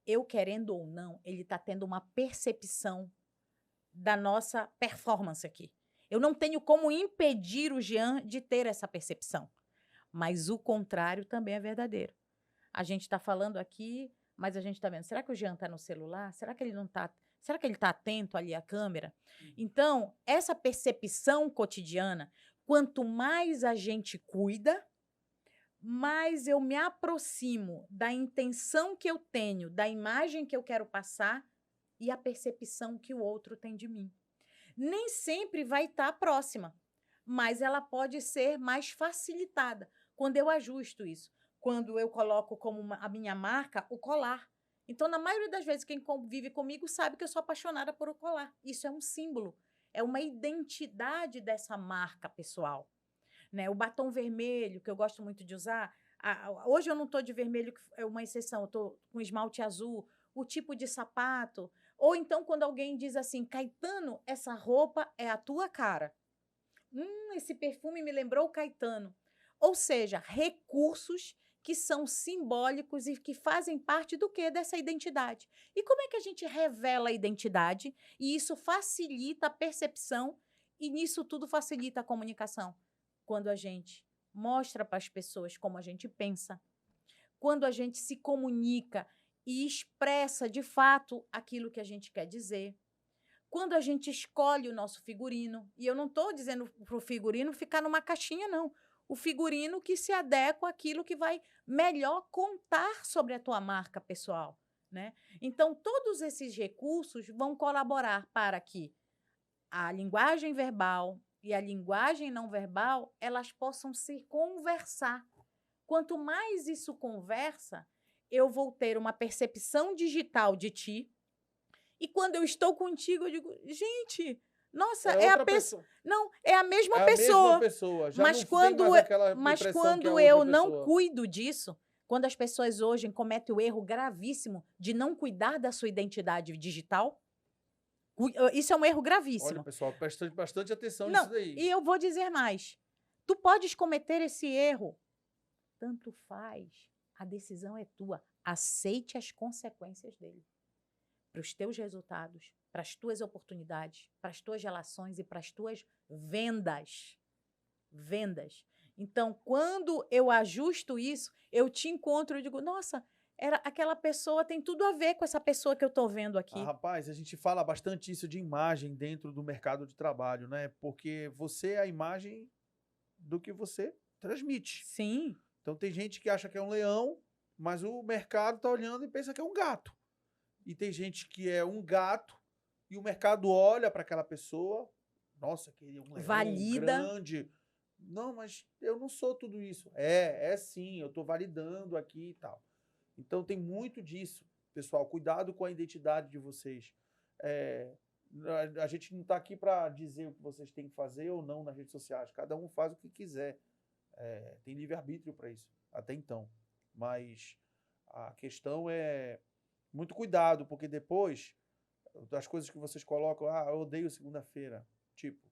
eu querendo ou não, ele está tendo uma percepção da nossa performance aqui. Eu não tenho como impedir o Jean de ter essa percepção. Mas o contrário também é verdadeiro. A gente está falando aqui, mas a gente está vendo. Será que o Jean está no celular? Será que ele não está? Será que ele está atento ali à câmera? Então, essa percepção cotidiana, quanto mais a gente cuida, mais eu me aproximo da intenção que eu tenho, da imagem que eu quero passar e a percepção que o outro tem de mim. Nem sempre vai estar próxima, mas ela pode ser mais facilitada quando eu ajusto isso. Quando eu coloco como a minha marca o colar. Então, na maioria das vezes, quem convive comigo sabe que eu sou apaixonada por o colar. Isso é um símbolo, é uma identidade dessa marca pessoal. Né? O batom vermelho, que eu gosto muito de usar, hoje eu não estou de vermelho, que é uma exceção, eu estou com esmalte azul, o tipo de sapato. Ou então, quando alguém diz assim, Caetano, essa roupa é a tua cara. Esse perfume me lembrou o Caetano. Ou seja, recursos que são simbólicos e que fazem parte do quê? Dessa identidade. E como é que a gente revela a identidade? E isso facilita a percepção e nisso tudo facilita a comunicação. Quando a gente mostra para as pessoas como a gente pensa, quando a gente se comunica e expressa de fato aquilo que a gente quer dizer. Quando a gente escolhe o nosso figurino, e eu não estou dizendo para o figurino ficar numa caixinha, não. O figurino que se adequa àquilo que vai melhor contar sobre a tua marca pessoal, né? Então, todos esses recursos vão colaborar para que a linguagem verbal e a linguagem não verbal, elas possam se conversar. Quanto mais isso conversa, eu vou ter uma percepção digital de ti. E quando eu estou contigo, eu digo, gente, nossa, é a pessoa. Não, é a mesma pessoa. A mesma pessoa. Já Mas não quando, tem mais aquela mas impressão quando que é eu outra não pessoa. cuido disso, quando as pessoas hoje cometem o erro gravíssimo de não cuidar da sua identidade digital, isso é um erro gravíssimo. Olha, pessoal, presta bastante atenção Não, nisso daí. e eu vou dizer mais. Tu podes cometer esse erro. Tanto faz. A decisão é tua. Aceite as consequências dele. Para os teus resultados, para as tuas oportunidades, para as tuas relações e para as tuas vendas. Vendas. Então, quando eu ajusto isso, eu te encontro e digo, nossa, aquela pessoa tem tudo a ver com essa pessoa que eu estou vendo aqui. Rapaz, a gente fala bastante isso de imagem dentro do mercado de trabalho, né? Porque você é a imagem do que você transmite. Sim. Então tem gente que acha que é um leão, mas o mercado está olhando e pensa que é um gato. E tem gente que é um gato e o mercado olha para aquela pessoa, nossa, que é um leão valida. Grande. Não, mas eu não sou tudo isso. É sim, eu estou validando aqui e tal. Então tem muito disso, pessoal. Cuidado com a identidade de vocês. A gente não está aqui para dizer o que vocês têm que fazer ou não nas redes sociais. Cada um faz o que quiser. Tem livre-arbítrio para isso, até então. Mas a questão é muito cuidado, porque depois das coisas que vocês colocam, eu odeio segunda-feira, tipo.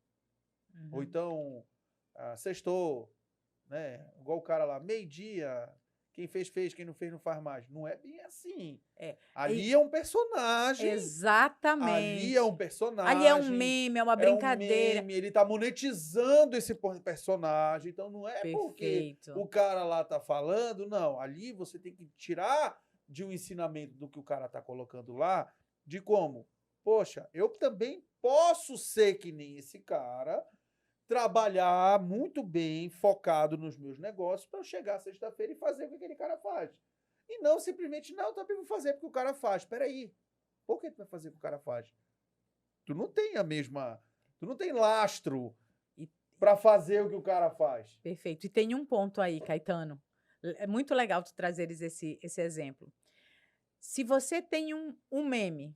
Ou então, sextou, né? Igual o cara lá, meio-dia, quem fez, fez, quem não fez, não faz mais. Não é bem assim. Ali é um personagem. Exatamente. Ali é um personagem. Ali é um meme, é uma brincadeira. É um meme, ele tá monetizando esse personagem. Então não é porque o cara lá tá falando, não. Ali você tem que tirar de um ensinamento do que o cara tá colocando lá, de como, poxa, eu também posso ser que nem esse cara, trabalhar muito bem, focado nos meus negócios, para eu chegar sexta-feira e fazer o que aquele cara faz. E não simplesmente, não, eu também vou fazer porque o cara faz. Peraí, por que tu vai fazer o que o cara faz? Tu não tem tu não tem lastro para fazer o que o cara faz. Perfeito. E tem um ponto aí, Caetano. É muito legal tu trazeres esse exemplo. Se você tem um meme,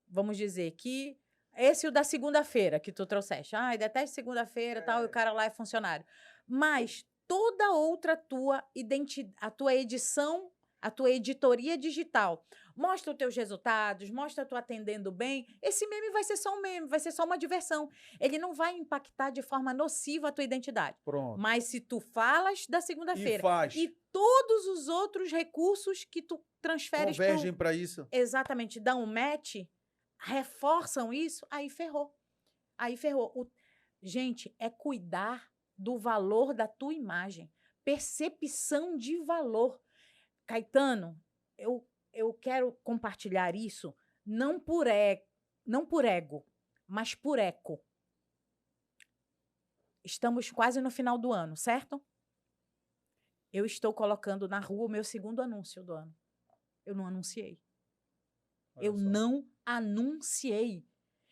vamos dizer que esse é o da segunda-feira que tu trouxeste. Detesto segunda-feira, tal, e o cara lá é funcionário. Mas toda outra a tua edição, a tua editoria digital, mostra os teus resultados, mostra tu atendendo bem, esse meme vai ser só um meme, vai ser só uma diversão. Ele não vai impactar de forma nociva a tua identidade. Pronto. Mas se tu falas da segunda-feira e todos os outros recursos que tu transferes convergem para isso. Exatamente, dão um match, reforçam isso, aí ferrou. Aí ferrou. Gente, é cuidar do valor da tua imagem. Percepção de valor. Caetano, eu quero compartilhar isso não por ego, mas por eco. Estamos quase no final do ano, certo? Eu estou colocando na rua o meu segundo anúncio do ano. Eu não anunciei. Não anunciei.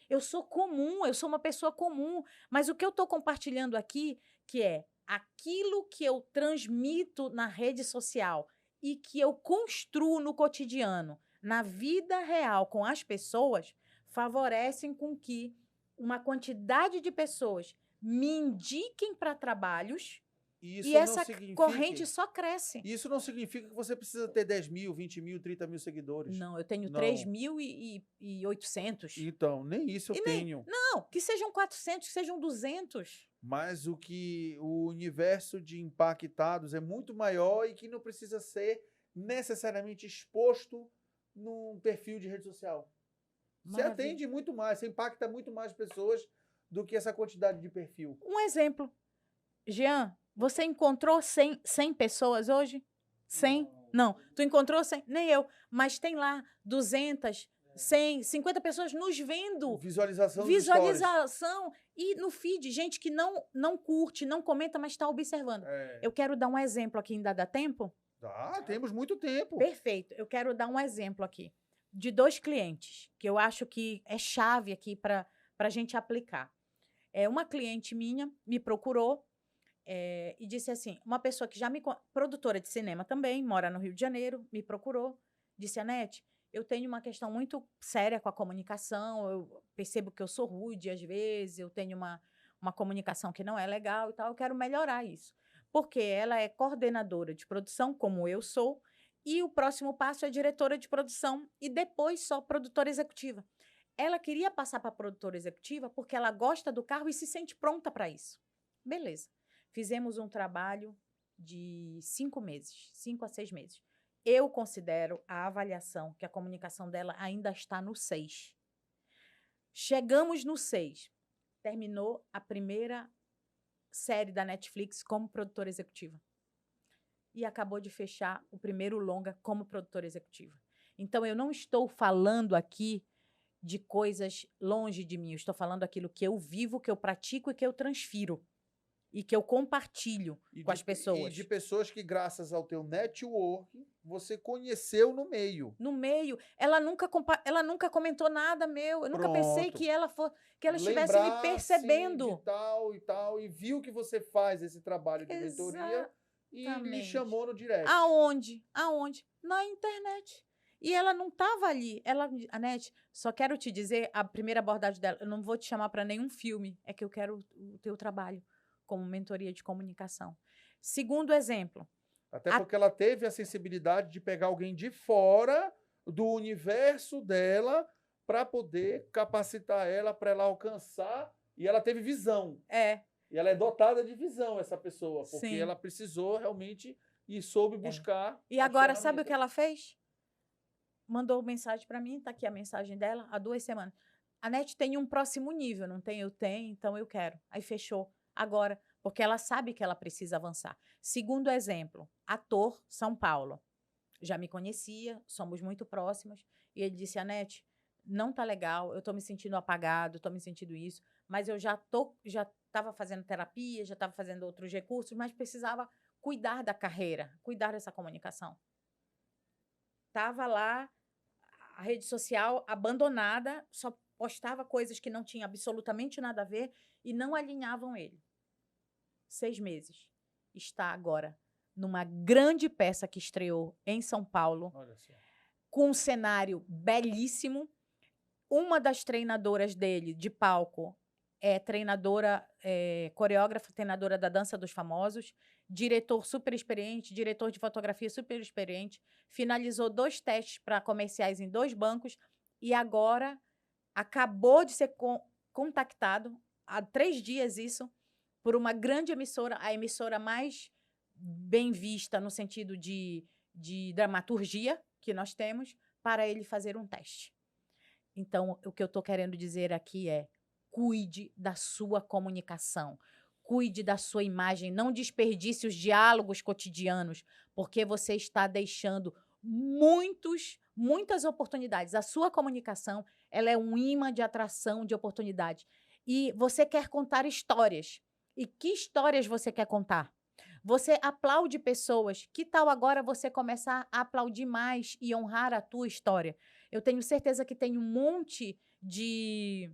Eu sou comum, eu sou uma pessoa comum, mas o que eu estou compartilhando aqui, que é aquilo que eu transmito na rede social e que eu construo no cotidiano, na vida real com as pessoas, favorecem com que uma quantidade de pessoas me indiquem para trabalhos e essa corrente só cresce. Isso não significa que você precisa ter 10 mil, 20 mil, 30 mil seguidores. Não, eu tenho 3.800. Então, nem isso eu tenho. Não, que sejam 400, que sejam 200. Mas o universo de impactados é muito maior e que não precisa ser necessariamente exposto num perfil de rede social. Você atende muito mais, você impacta muito mais pessoas do que essa quantidade de perfil. Um exemplo. Jean, você encontrou 100 pessoas hoje? 100? Não. Tu encontrou 100? Nem eu. Mas tem lá 200, 100, 50 pessoas nos vendo. Visualização dos stories. Visualização. E no feed, gente que não curte, não comenta, mas está observando. Eu quero dar um exemplo aqui, ainda dá tempo? Temos muito tempo. Perfeito. Eu quero dar um exemplo aqui de 2 clientes, que eu acho que é chave aqui para a gente aplicar. Uma cliente minha me procurou e disse assim, uma pessoa que produtora de cinema também, mora no Rio de Janeiro, me procurou, disse, Anete, eu tenho uma questão muito séria com a comunicação, eu percebo que eu sou rude às vezes, eu tenho uma comunicação que não é legal e tal, eu quero melhorar isso. Porque ela é coordenadora de produção, como eu sou, e o próximo passo é diretora de produção e depois só produtora executiva. Ela queria passar para produtora executiva porque ela gosta do carro e se sente pronta para isso. Beleza. Fizemos um trabalho de 5 meses, 5 a 6 meses. Eu considero a avaliação que a comunicação dela ainda está no 6. Chegamos no 6. Terminou a primeira série da Netflix como produtora executiva. E acabou de fechar o primeiro longa como produtora executiva. Então, eu não estou falando aqui de coisas longe de mim. Eu estou falando aquilo que eu vivo, que eu pratico e que eu transfiro. E que eu compartilho com as pessoas. E de pessoas que, graças ao teu network, você conheceu no meio. No meio. Ela nunca comentou nada meu. Eu nunca pensei que ela estivesse me percebendo. De tal e tal. E viu que você faz esse trabalho de mentoria e me chamou no direct. Aonde? Na internet. E ela não estava ali. Anete, só quero te dizer, a primeira abordagem dela, eu não vou te chamar para nenhum filme, é que eu quero o teu trabalho como mentoria de comunicação. Segundo exemplo. Até porque ela teve a sensibilidade de pegar alguém de fora do universo dela para poder capacitar ela, para ela alcançar, e ela teve visão. E ela é dotada de visão, essa pessoa, porque ela precisou realmente e soube buscar. E agora, sabe o que ela fez? Mandou mensagem para mim, tá aqui a mensagem dela, há 2 semanas. Anete, tem um próximo nível, não tem? Eu tenho, então eu quero. Aí fechou. Agora, porque ela sabe que ela precisa avançar. Segundo exemplo, ator São Paulo. Já me conhecia, somos muito próximas, e ele disse, Anete, não tá legal, eu tô me sentindo apagado, tô me sentindo isso, mas eu já estava fazendo terapia, já estava fazendo outros recursos, mas precisava cuidar da carreira, cuidar dessa comunicação. Estava lá, a rede social abandonada, só postava coisas que não tinham absolutamente nada a ver e não alinhavam ele. 6 meses. Está agora numa grande peça que estreou em São Paulo, com um cenário belíssimo. Uma das treinadoras dele, de palco, é treinadora, coreógrafa, treinadora da Dança dos Famosos, diretor super experiente, diretor de fotografia super experiente, finalizou 2 testes para comerciais em 2 bancos e agora acabou de ser contactado, há 3 dias isso, por uma grande emissora, a emissora mais bem vista no sentido de dramaturgia que nós temos, para ele fazer um teste. Então, o que eu estou querendo dizer aqui é: cuide da sua comunicação, cuide da sua imagem, não desperdice os diálogos cotidianos, porque você está deixando muitas oportunidades. A sua comunicação, ela é um imã de atração de oportunidades. E você quer contar histórias. E que histórias você quer contar? Você aplaude pessoas. Que tal agora você começar a aplaudir mais e honrar a tua história? Eu tenho certeza que tem um monte de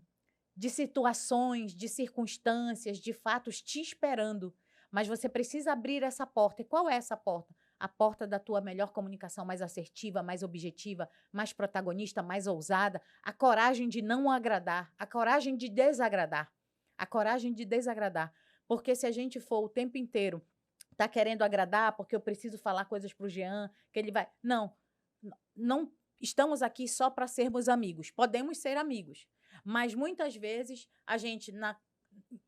situações, de circunstâncias, de fatos te esperando. Mas você precisa abrir essa porta. E qual é essa porta? A porta da tua melhor comunicação, mais assertiva, mais objetiva, mais protagonista, mais ousada. A coragem de não agradar, a coragem de desagradar. A coragem de desagradar. Porque se a gente for o tempo inteiro tá querendo agradar, porque eu preciso falar coisas pro Jean, que ele vai... Não estamos aqui só para sermos amigos. Podemos ser amigos. Mas muitas vezes a gente,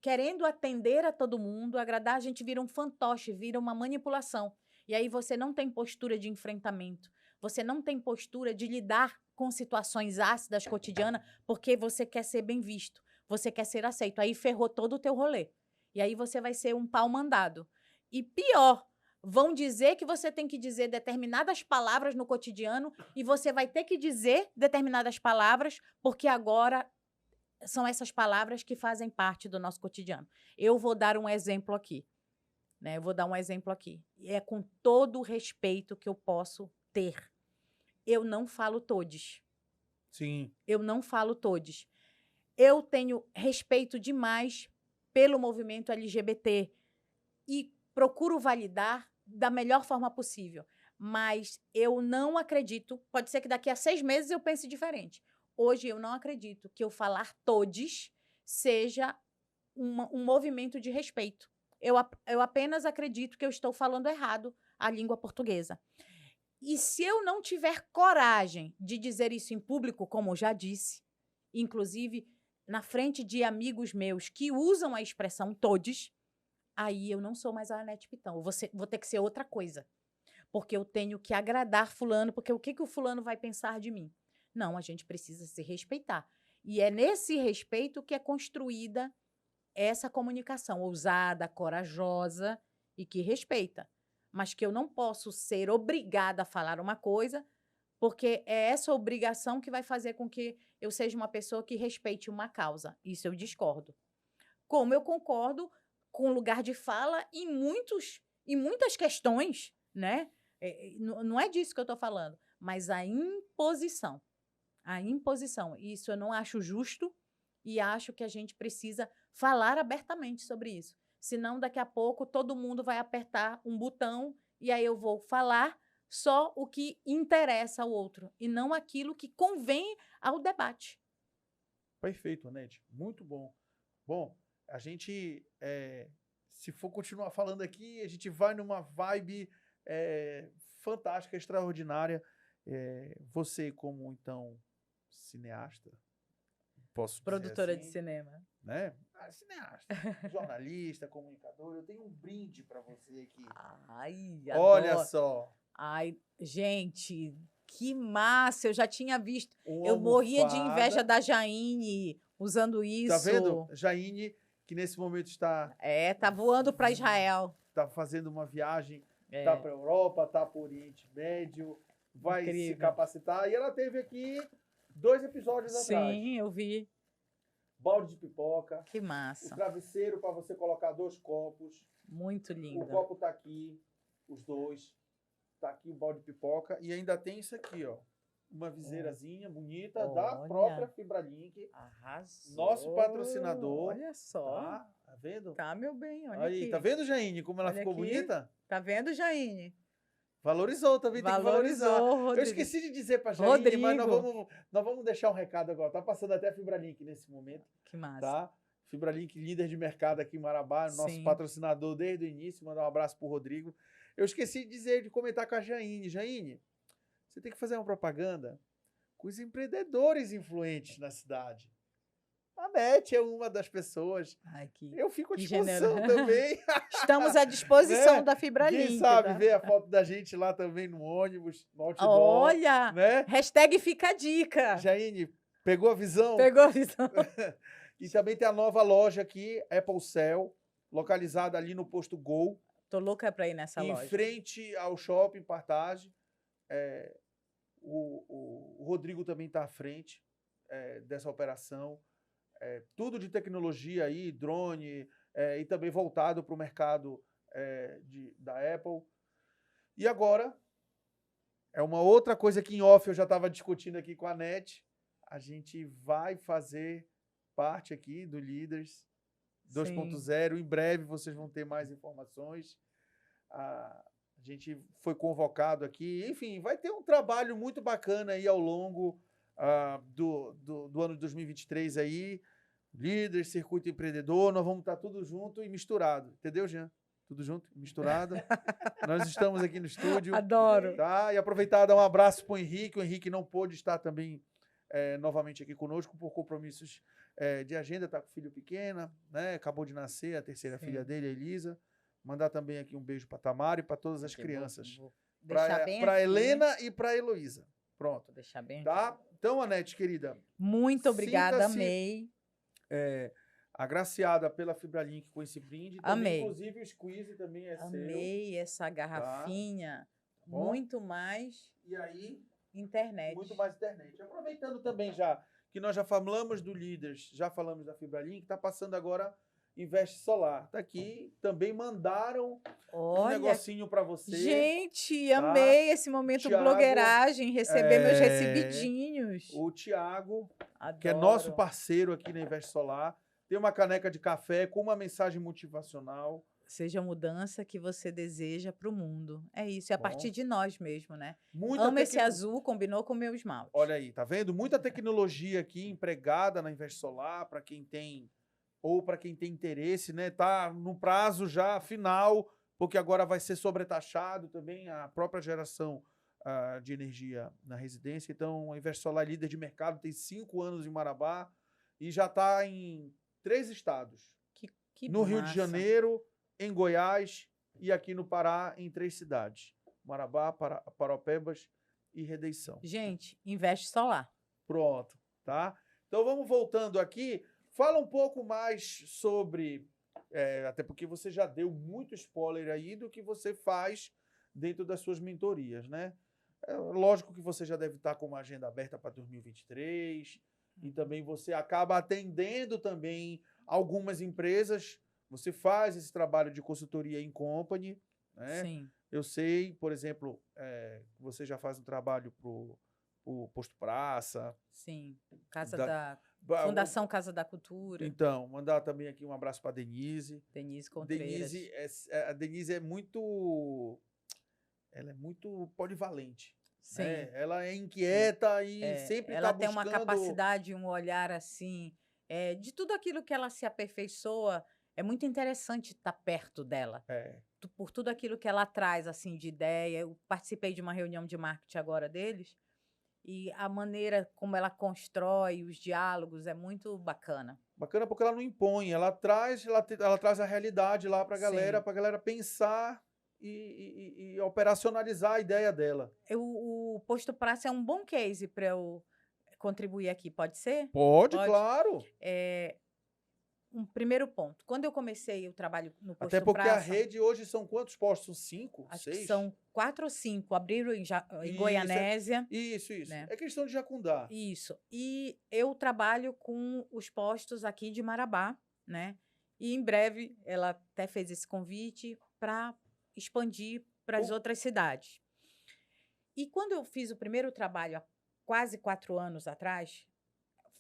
querendo atender a todo mundo, agradar, a gente vira um fantoche, vira uma manipulação. E aí você não tem postura de enfrentamento. Você não tem postura de lidar com situações ácidas cotidianas porque você quer ser bem visto. Você quer ser aceito. Aí ferrou todo o teu rolê. E aí você vai ser um pau mandado. E pior, Vão dizer que você tem que dizer determinadas palavras no cotidiano e você vai ter que dizer determinadas palavras porque agora são essas palavras que fazem parte do nosso cotidiano. Eu vou dar um exemplo aqui. Né? Eu vou dar um exemplo aqui. É com todo o respeito que eu posso ter. Eu não falo todes. Sim. Eu não falo todes. Eu tenho respeito demais pelo movimento LGBT e procuro validar da melhor forma possível. Mas eu não acredito, pode ser que daqui a 6 meses eu pense diferente. Hoje eu não acredito que eu falar todes seja um movimento de respeito. Eu apenas acredito que eu estou falando errado a língua portuguesa. E se eu não tiver coragem de dizer isso em público, como eu já disse, inclusive na frente de amigos meus que usam a expressão todes, aí eu não sou mais a Anete Pitão. Eu vou ter que ser outra coisa. Porque eu tenho que agradar fulano, porque o que o fulano vai pensar de mim? Não, a gente precisa se respeitar. E é nesse respeito que é construída essa comunicação ousada, corajosa e que respeita. Mas que eu não posso ser obrigada a falar uma coisa, porque é essa obrigação que vai fazer com que eu seja uma pessoa que respeite uma causa. Isso eu discordo. Como eu concordo com o lugar de fala em muitas questões, né? Não é disso que eu estou falando, mas a imposição. A imposição. Isso eu não acho justo e acho que a gente precisa falar abertamente sobre isso. Senão, daqui a pouco, todo mundo vai apertar um botão e aí eu vou falar só o que interessa ao outro e não aquilo que convém ao debate. Perfeito, Anete. Muito bom. Bom, a gente, se for continuar falando aqui, a gente vai numa vibe fantástica, extraordinária. Você, como, então, cineasta, posso produtora dizer assim, de cinema. Né? Cineasta, jornalista, comunicador, eu tenho um brinde para você aqui. Ai, olha adoro. só. Ai, gente, que massa! Eu já tinha visto. Uma eu morria de almofada. inveja da Jaine usando isso. Tá vendo? Jaine, que nesse momento está... tá voando para Israel. Está fazendo uma viagem, É. tá para a Europa, tá para o Oriente Médio, vai Incrível. se capacitar. E ela teve aqui 2 episódios atrás. Sim, eu vi. Balde de pipoca. Que O massa. travesseiro para você colocar 2 copos. Muito O lindo. copo tá aqui, os 2. Tá aqui o balde de pipoca. E ainda tem isso aqui, ó. Uma viseirazinha bonita da Olha. própria FibraLink. Arrasou. Nosso patrocinador. Olha só. Tá vendo? Tá, meu bem, olha Aí, aqui. tá vendo, Jaine, como ela Olha ficou aqui. bonita? Tá vendo, Jaine? Valorizou, também tem que valorizar. Valorizou, Eu Rodrigo. esqueci de dizer pra Jaine, Rodrigo. mas nós vamos deixar um recado agora. Tá passando até a FibraLink nesse momento, Que massa. tá? FibraLink, líder de mercado aqui em Marabá, nosso Sim. patrocinador desde o início. Mandar um abraço pro Rodrigo. Eu esqueci de comentar com a Jaine. Jaine, você tem que fazer uma propaganda com os empreendedores influentes na cidade. A Nete é uma das pessoas. Ai, que... Eu fico à Que disposição gênero. também. Estamos à disposição Né? da FibraLink. Quem sabe tá? ver a foto da gente lá também no ônibus, no outdoor. Olha! Né? Hashtag fica a dica. Jaine, pegou a visão? Pegou a visão. E também tem a nova loja aqui, Apple Cell, localizada ali no posto Gol, Tô louca pra ir nessa em loja. frente ao shopping Partage. O Rodrigo também está à frente dessa operação. Tudo de tecnologia aí, drone, e também voltado para o mercado da Apple. E agora, é uma outra coisa que em off eu já estava discutindo aqui com a Net. A gente vai fazer parte aqui do Líderes 2.0. Em breve vocês vão ter mais informações. A gente foi convocado aqui. Enfim, vai ter um trabalho muito bacana aí ao longo do ano de 2023 aí. Líder, circuito empreendedor, nós vamos estar tudo junto e misturado. Entendeu, Jean? Tudo junto, misturado. Nós estamos aqui no estúdio. Adoro. Tá? E aproveitar e dar um abraço para o Henrique. O Henrique não pôde estar também novamente aqui conosco por compromissos de agenda, está com filho pequena, né? Acabou de nascer a terceira filha dele, a Elisa. Mandar também aqui um beijo para Tamara e para todas as crianças. Vou deixar bem Para aqui. Helena e para Heloísa. Pronto. Vou deixar bem Tá? aqui. Então, Anete, querida. Muito obrigada, Sinta-se- amei. agraciada pela FibraLink com esse brinde. Também, Amei. inclusive, o squeeze também é seu. Amei essa garrafinha. Bom. Muito mais E aí, internet. muito mais internet. Aproveitando também já que nós já falamos do Líderes, já falamos da FibraLink, está passando agora Investe Solar. Tá aqui, também mandaram um Olha, negocinho para você. gente, tá? amei esse momento Thiago, blogueiragem, receber meus recebidinhos. O Thiago, Adoro. que é nosso parceiro aqui na Investe Solar, tem uma caneca de café com uma mensagem motivacional. Seja a mudança que você deseja para o mundo. É isso, é a Bom. partir de nós mesmo, né? Muita Amo esse tecno- azul, combinou com o meu esmalte. Olha aí, tá vendo? Muita tecnologia aqui empregada na Investe Solar para quem tem ou para quem tem interesse, né? Tá no prazo já final, porque agora vai ser sobretaxado também a própria geração de energia na residência. Então, a Investe Solar é líder de mercado, tem 5 anos em Marabá e já está em 3 estados. Que No Rio de massa. Janeiro, em Goiás e aqui no Pará, em 3 cidades. Marabá, Paropebas e Redenção. Gente, investe solar. Pronto, tá? Então vamos voltando aqui. Fala um pouco mais sobre, até porque você já deu muito spoiler aí do que você faz dentro das suas mentorias, né? Lógico que você já deve estar com uma agenda aberta para 2023 e também você acaba atendendo também algumas empresas. Você faz esse trabalho de consultoria em company, né? Sim. Eu sei, por exemplo, você já faz um trabalho para o Posto Praça. Sim. Casa Da- da Fundação Casa da Cultura. Então, mandar também aqui um abraço para Denise. Denise Contreiras. A Denise é muito polivalente. Sim. Né? Ela é inquieta e sempre ela está tem uma buscando... capacidade, um olhar assim, de tudo aquilo que ela se aperfeiçoa. É muito interessante estar perto dela. Por tudo aquilo que ela traz assim de ideia. Eu participei de uma reunião de marketing agora deles e a maneira como ela constrói os diálogos é muito bacana. Bacana porque ela não impõe, ela traz a realidade lá para Sim. a galera pensar e operacionalizar a ideia dela. O Posto Praça é um bom case para eu contribuir aqui, pode ser? Pode, Pode. claro. Um primeiro ponto. Quando eu comecei o trabalho no Posto Até porque Praça, a rede hoje são quantos postos? 5, acho 6? que são 4 ou 5. Abriram em Isso, Goianésia. Isso. Né? É questão de Jacundá. Isso. E eu trabalho com os postos aqui de Marabá, né? E em breve ela até fez esse convite para expandir para as outras cidades. E quando eu fiz o primeiro trabalho há quase 4 anos atrás,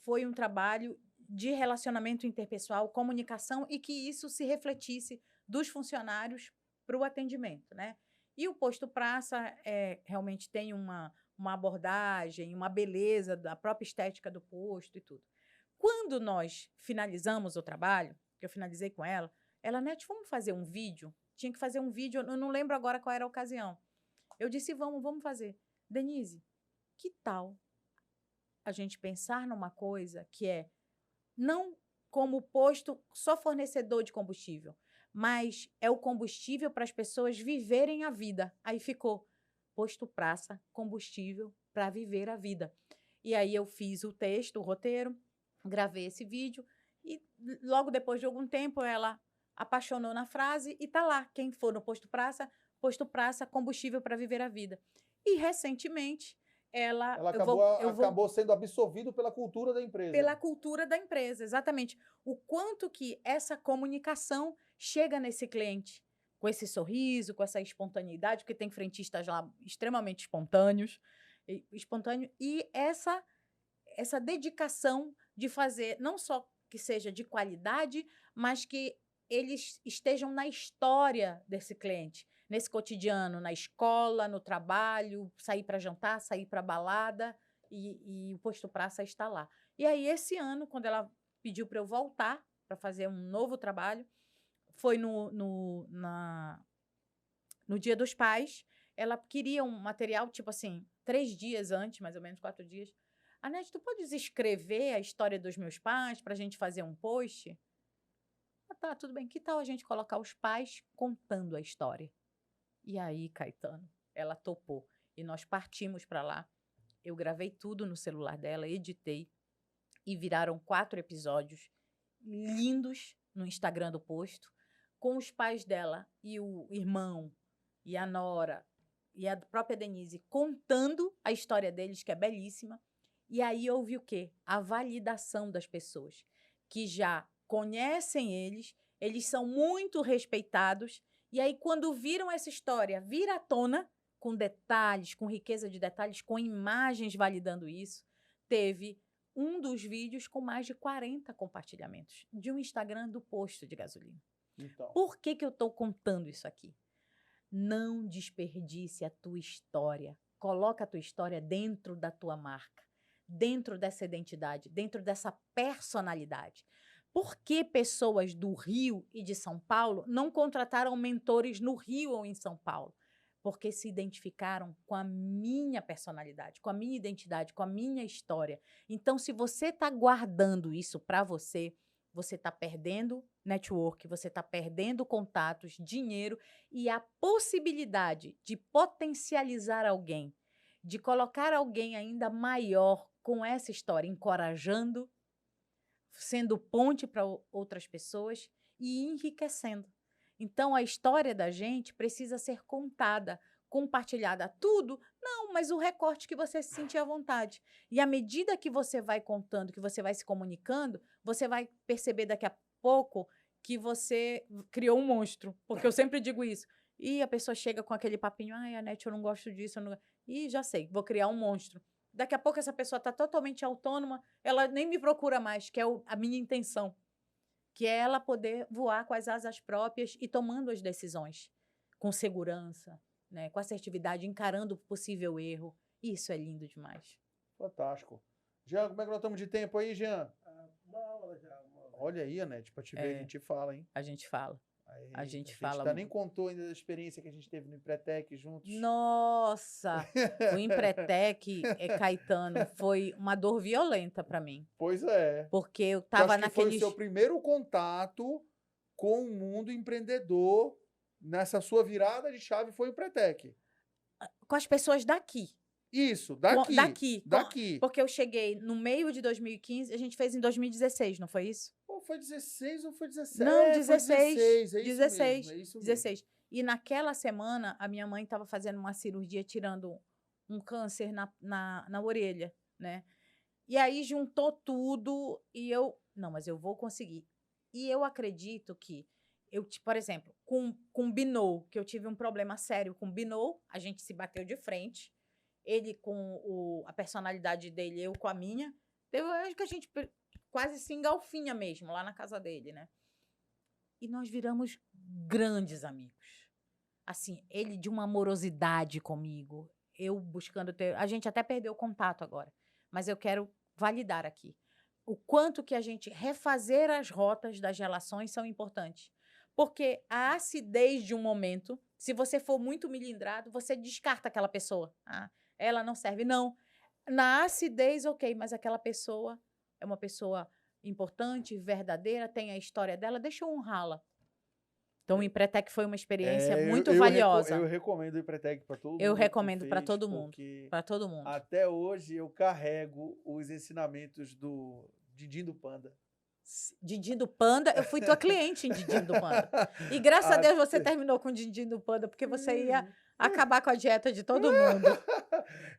foi um trabalho de relacionamento interpessoal, comunicação e que isso se refletisse dos funcionários para o atendimento, né? E o Posto Praça realmente tem uma abordagem, uma beleza da própria estética do posto e tudo. Quando nós finalizamos o trabalho, que eu finalizei com ela, Nete, vamos fazer um vídeo? Tinha que fazer um vídeo, eu não lembro agora qual era a ocasião. Eu disse, vamos fazer. Denise, que tal a gente pensar numa coisa que não como posto só fornecedor de combustível, mas é o combustível para as pessoas viverem a vida. Aí ficou Posto Praça, combustível para viver a vida. E aí eu fiz o texto, o roteiro, gravei esse vídeo e logo depois de algum tempo ela apaixonou na frase e tá lá. Quem for no Posto Praça, combustível para viver a vida. E recentemente ela acabou sendo absorvido pela cultura da empresa. Pela cultura da empresa, exatamente. O quanto que essa comunicação chega nesse cliente, com esse sorriso, com essa espontaneidade, porque tem frentistas lá extremamente espontâneos, e essa dedicação de fazer, não só que seja de qualidade, mas que eles estejam na história desse cliente, nesse cotidiano, na escola, no trabalho, sair para jantar, sair para balada, e o Posto Praça está lá. E aí, esse ano, quando ela pediu para eu voltar para fazer um novo trabalho, foi no Dia dos Pais, ela queria um material, tipo assim, 3 dias antes, mais ou menos 4 dias. Nete, tu podes escrever a história dos meus pais para a gente fazer um post? Tá, tudo bem. Que tal a gente colocar os pais contando a história? E aí, Caetano, ela topou. E nós partimos para lá. Eu gravei tudo no celular dela, editei. E viraram 4 episódios lindos no Instagram do Posto, com os pais dela e o irmão e a nora e a própria Denise contando a história deles, que é belíssima. E aí houve o quê? A validação das pessoas que já conhecem eles são muito respeitados. E aí, quando viram essa história vir à tona, com detalhes, com riqueza de detalhes, com imagens validando isso, teve um dos vídeos com mais de 40 compartilhamentos de um Instagram do Posto de Gasolina. Então, Por que eu estou contando isso aqui? Não desperdice a tua história. Coloca a tua história dentro da tua marca, dentro dessa identidade, dentro dessa personalidade. Por que pessoas do Rio e de São Paulo não contrataram mentores no Rio ou em São Paulo? Porque se identificaram com a minha personalidade, com a minha identidade, com a minha história. Então, se você está guardando isso para você, você está perdendo network, você está perdendo contatos, dinheiro e a possibilidade de potencializar alguém, de colocar alguém ainda maior com essa história, encorajando, sendo ponte para outras pessoas e enriquecendo. Então, a história da gente precisa ser contada, compartilhada. Tudo? Não, mas o recorte que você se sentir à vontade. E à medida que você vai contando, que você vai se comunicando, você vai perceber daqui a pouco que você criou um monstro. Porque eu sempre digo isso. E a pessoa chega com aquele papinho, ai, Anete, eu não gosto disso. Eu não... Ih, já sei, vou criar um monstro. Daqui a pouco essa pessoa está totalmente autônoma, ela nem me procura mais, que é a minha intenção. Que é ela poder voar com as asas próprias e tomando as decisões com segurança, né, com assertividade, encarando o possível erro. Isso é lindo demais. fantástico. Jean, como é que nós estamos de tempo aí, Jean? Uma hora já. Olha aí, Anete, para te ver, a gente fala, hein? A gente fala. A gente fala. Tá nem contou ainda da experiência que a gente teve no Empretec juntos. Nossa! O Empretec, Caetano, foi uma dor violenta para mim. Pois é. Porque eu tava naquele... Foi o seu primeiro contato com o mundo empreendedor nessa sua virada de chave, foi o Empretec. Com as pessoas daqui. Isso, daqui. Daqui. Porque eu cheguei no meio de 2015, a gente fez em 2016, não foi isso? Ou foi 16 ou foi 17? Não, 16. Foi 16, é 16, isso mesmo, é isso 16. E naquela semana, a minha mãe estava fazendo uma cirurgia, tirando um câncer na orelha, né? E aí juntou tudo e eu... Não, mas eu vou conseguir. E eu acredito que, por exemplo, com Binou, que eu tive um problema sério com Binou, a gente se bateu de frente, ele com a personalidade dele, eu com a minha. Eu acho que a gente quase se engalfinha mesmo, lá na casa dele, né? E nós viramos grandes amigos. Assim, ele de uma amorosidade comigo, eu buscando ter... A gente até perdeu o contato agora, mas eu quero validar aqui. O quanto que a gente refazer as rotas das relações são importantes. Porque a acidez de um momento, se você for muito milindrado, você descarta aquela pessoa. Ah, ela não serve. Não. Na acidez, ok, mas aquela pessoa é uma pessoa importante, verdadeira, tem a história dela, deixa eu honrá-la. Então, o Empretec foi uma experiência muito valiosa. Eu recomendo o Empretec para todo mundo. Eu recomendo para todo mundo. Para todo mundo. Até hoje, eu carrego os ensinamentos do Didinho do Panda. Didinho do Panda, eu fui tua cliente em Didinho do Panda. E graças a Deus você terminou com Didinho do Panda, porque você ia acabar com a dieta de todo mundo.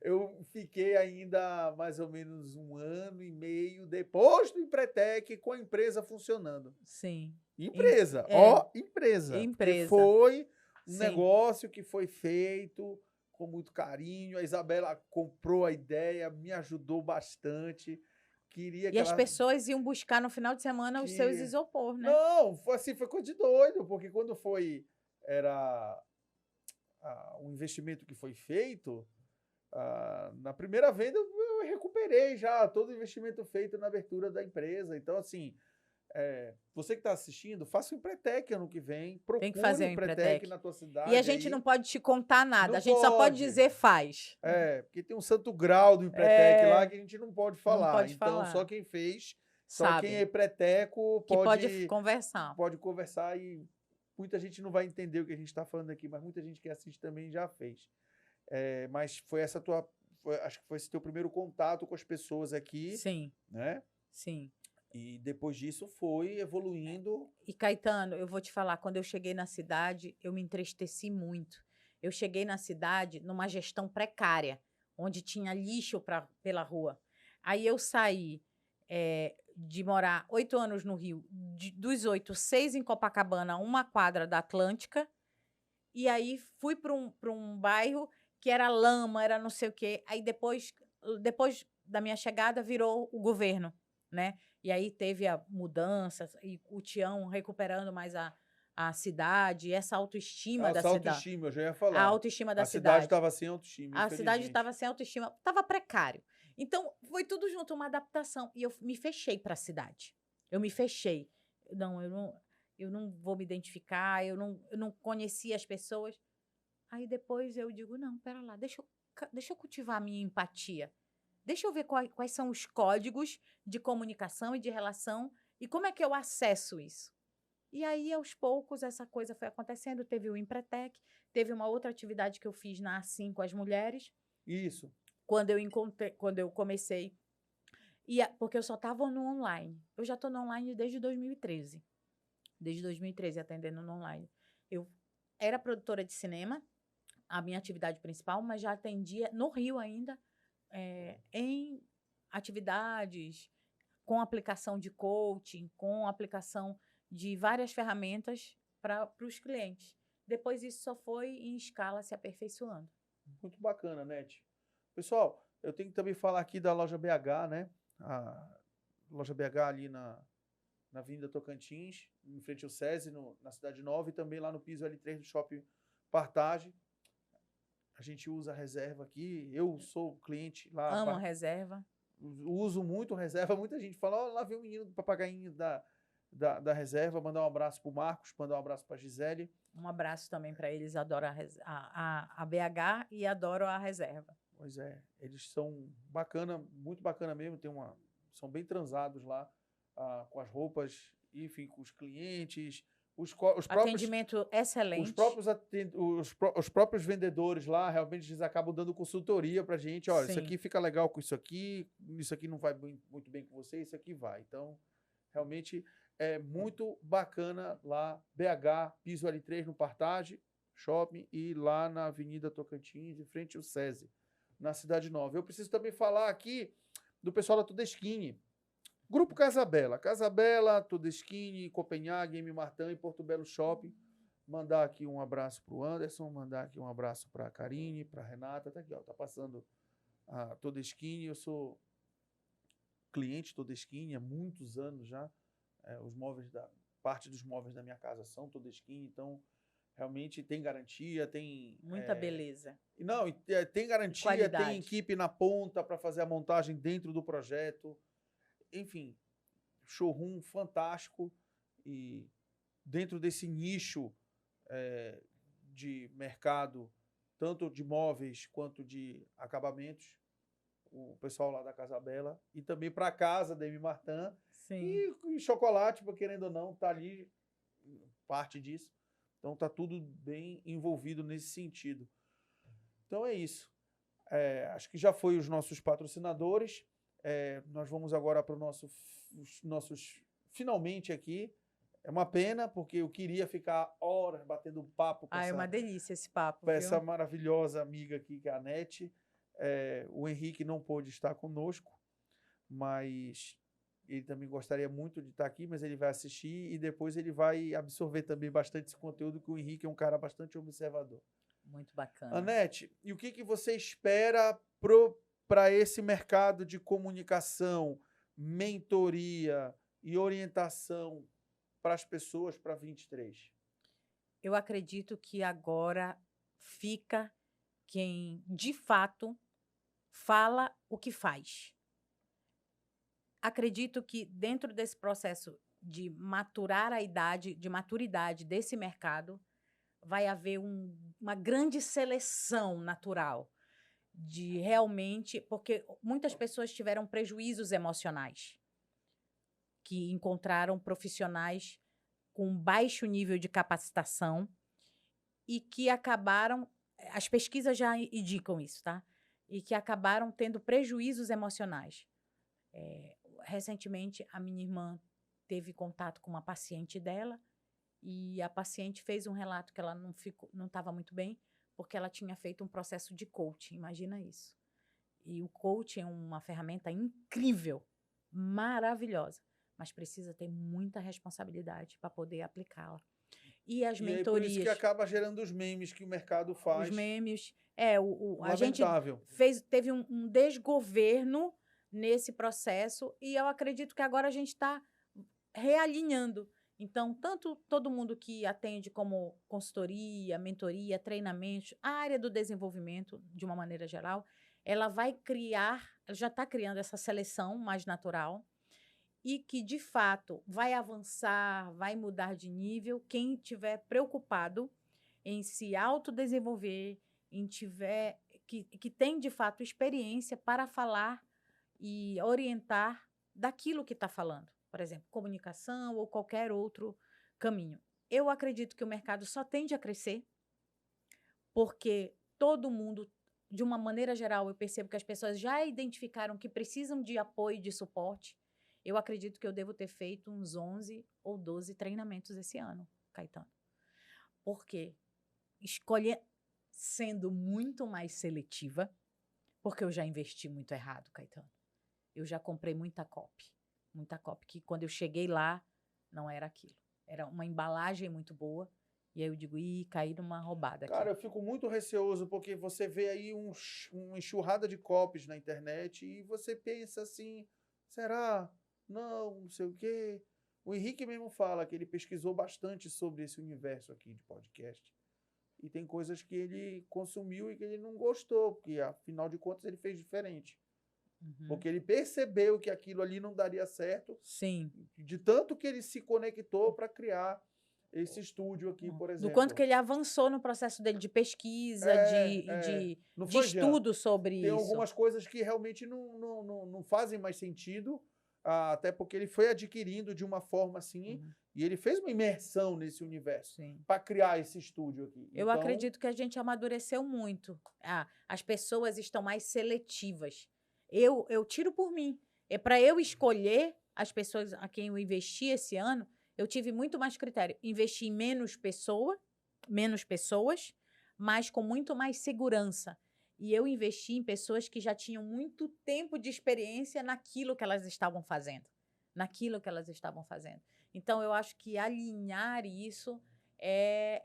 Eu fiquei ainda mais ou menos 1 ano e meio depois do Empretec com a empresa funcionando. Sim. Empresa. Empresa. Foi um negócio que foi feito com muito carinho. A Isabela comprou a ideia, me ajudou bastante. E as pessoas iam buscar no final de semana os seus isopor, né? Não, foi coisa de doido, porque quando era um investimento que foi feito, na primeira venda eu recuperei já todo o investimento feito na abertura da empresa. Então, assim, você que está assistindo, faça o Empretec ano que vem, procure tem que fazer o Empretec na tua cidade. E a gente não pode te contar nada, a gente só pode dizer faz. Porque tem um santo grau do Empretec lá que a gente não pode falar. Não pode então, falar. só quem fez, sabe. Só quem é preteco pode conversar. Pode conversar e muita gente não vai entender o que a gente está falando aqui, mas muita gente que assiste também já fez. Mas foi essa acho que foi esse teu primeiro contato com as pessoas aqui. Sim. Né? Sim. E depois disso foi evoluindo. E Caetano, eu vou te falar, quando eu cheguei na cidade, eu me entristeci muito. Eu cheguei na cidade numa gestão precária, onde tinha lixo pela rua. Aí eu saí de morar 8 anos no Rio, dos 8, 6 em Copacabana, 1 quadra da Atlântica, e aí fui para um bairro que era lama, era não sei o quê. Aí depois da minha chegada virou o governo, né? E aí teve a mudança, e o Tião recuperando mais a cidade, essa autoestima da Essa cidade. autoestima, eu já ia falar. A autoestima da A cidade cidade. estava sem autoestima. A cidade infelizmente. estava sem autoestima, estava precário. Então, foi tudo junto, uma adaptação. E eu me fechei para a cidade. Eu me fechei. Eu não vou me identificar, eu não conhecia as pessoas. Aí depois eu digo, não, pera lá, deixa eu cultivar a minha empatia. Deixa eu ver quais são os códigos de comunicação e de relação e como é que eu acesso isso. E aí, aos poucos, essa coisa foi acontecendo. Teve o Empretec, teve uma outra atividade que eu fiz na Assim com as mulheres. Isso. Quando eu comecei, porque eu só estava no online. Eu já estou no online desde 2013. Desde 2013, atendendo no online. Eu era produtora de cinema, a minha atividade principal, mas já atendia no Rio ainda, em atividades com aplicação de coaching, com aplicação de várias ferramentas para os clientes. Depois isso só foi em escala se aperfeiçoando. Muito bacana, Nete. Pessoal, eu tenho que também falar aqui da loja BH, né? A loja BH ali na Avenida Tocantins, em frente ao SESI, na Cidade Nova, e também lá no piso L3 do Shopping Partage. A gente usa a reserva aqui. Eu sou cliente lá. Amo a reserva. Uso muito reserva. Muita gente fala, lá vem o menino do papagainho da reserva. Mandar um abraço para o Marcos, mandar um abraço para a Gisele. Um abraço também para eles. Adoro a BH e adoro a reserva. Pois é, eles são bacana, muito bacana mesmo. São bem transados lá com as roupas, enfim, com os clientes. Os próprios, atendimento excelente. Os próprios vendedores lá, realmente, eles acabam dando consultoria para a gente. Olha, isso aqui fica legal com isso aqui não vai muito bem com você, isso aqui vai. Então, realmente, é muito bacana lá, BH, piso L3 no Partage Shopping e lá na Avenida Tocantins, em frente ao SESI, na Cidade Nova. Eu preciso também falar aqui do pessoal da Todeschini. Grupo Casabella, Todeschini, Copenhague, M. Martin e Porto Belo Shopping. Mandar aqui um abraço para o Anderson, mandar aqui um abraço para a Karine, para a Renata. Tá aqui, ó, tá passando a Todeschini. Eu sou cliente Todeschini há muitos anos já. Parte dos móveis da minha casa são Todeschini, então realmente tem garantia, tem... Muita beleza. Não, tem garantia, qualidade. Tem equipe na ponta para fazer a montagem dentro do projeto. Enfim, showroom fantástico e dentro desse nicho de mercado, tanto de móveis quanto de acabamentos, o pessoal lá da Casabella e também para a casa da M. Martin. Sim. E chocolate, querendo ou não, tá ali parte disso. Então tá tudo bem envolvido nesse sentido. Então é isso. Acho que já foi os nossos patrocinadores. Nós vamos agora para os nossos finalmente aqui. É uma pena, porque eu queria ficar horas batendo papo com é uma delícia esse papo. Com essa maravilhosa amiga aqui, que é a Nete. O Henrique não pôde estar conosco, mas ele também gostaria muito de estar aqui, mas ele vai assistir e depois ele vai absorver também bastante esse conteúdo, que o Henrique é um cara bastante observador. Muito bacana. Anete, e o que você espera para esse mercado de comunicação, mentoria e orientação para as pessoas para 23? Eu acredito que agora fica quem, de fato, fala o que faz. Acredito que dentro desse processo de maturar a idade, de maturidade desse mercado, vai haver uma grande seleção natural de realmente, porque muitas pessoas tiveram prejuízos emocionais, que encontraram profissionais com baixo nível de capacitação e que acabaram, as pesquisas já indicam isso, tá? E que acabaram tendo prejuízos emocionais. recentemente, a minha irmã teve contato com uma paciente dela e a paciente fez um relato que ela não estava muito bem porque ela tinha feito um processo de coaching, imagina isso. E o coaching é uma ferramenta incrível, maravilhosa, mas precisa ter muita responsabilidade para poder aplicá-la. E as mentorias... por isso que acaba gerando os memes que o mercado faz. Os memes... a gente teve um desgoverno nesse processo e eu acredito que agora a gente está realinhando. Então, tanto todo mundo que atende como consultoria, mentoria, treinamentos, a área do desenvolvimento, de uma maneira geral, ela já está criando essa seleção mais natural e que, de fato, vai avançar, vai mudar de nível quem estiver preocupado em se autodesenvolver, que tem, de fato, experiência para falar e orientar daquilo que está falando. Por exemplo, comunicação ou qualquer outro caminho. Eu acredito que o mercado só tende a crescer porque todo mundo, de uma maneira geral, eu percebo que as pessoas já identificaram que precisam de apoio e de suporte. Eu acredito que eu devo ter feito uns 11 ou 12 treinamentos esse ano, Caetano. Por quê? Sendo muito mais seletiva, porque eu já investi muito errado, Caetano. Eu já comprei muita copy, que quando eu cheguei lá, não era aquilo. Era uma embalagem muito boa, e aí eu digo, caí numa roubada aqui. Cara, eu fico muito receoso, porque você vê aí uma enxurrada de copies na internet, e você pensa assim, será? Não sei o quê. O Henrique mesmo fala que ele pesquisou bastante sobre esse universo aqui de podcast, e tem coisas que ele consumiu e que ele não gostou, porque, afinal de contas, ele fez diferente. Porque ele percebeu que aquilo ali não daria certo. Sim. De tanto que ele se conectou para esse estúdio aqui, por exemplo. Do quanto que ele avançou no processo dele de pesquisa, de estudo sobre isso. Tem algumas coisas que realmente não fazem mais sentido, até porque ele foi adquirindo de uma forma assim, e ele fez uma imersão nesse universo para criar esse estúdio aqui. Eu acredito que a gente amadureceu muito. As pessoas estão mais seletivas. Eu tiro por mim. Para eu escolher as pessoas a quem eu investi esse ano, eu tive muito mais critério. Investi em menos pessoas, mas com muito mais segurança. E eu investi em pessoas que já tinham muito tempo de experiência naquilo que elas estavam fazendo. Então, eu acho que alinhar isso é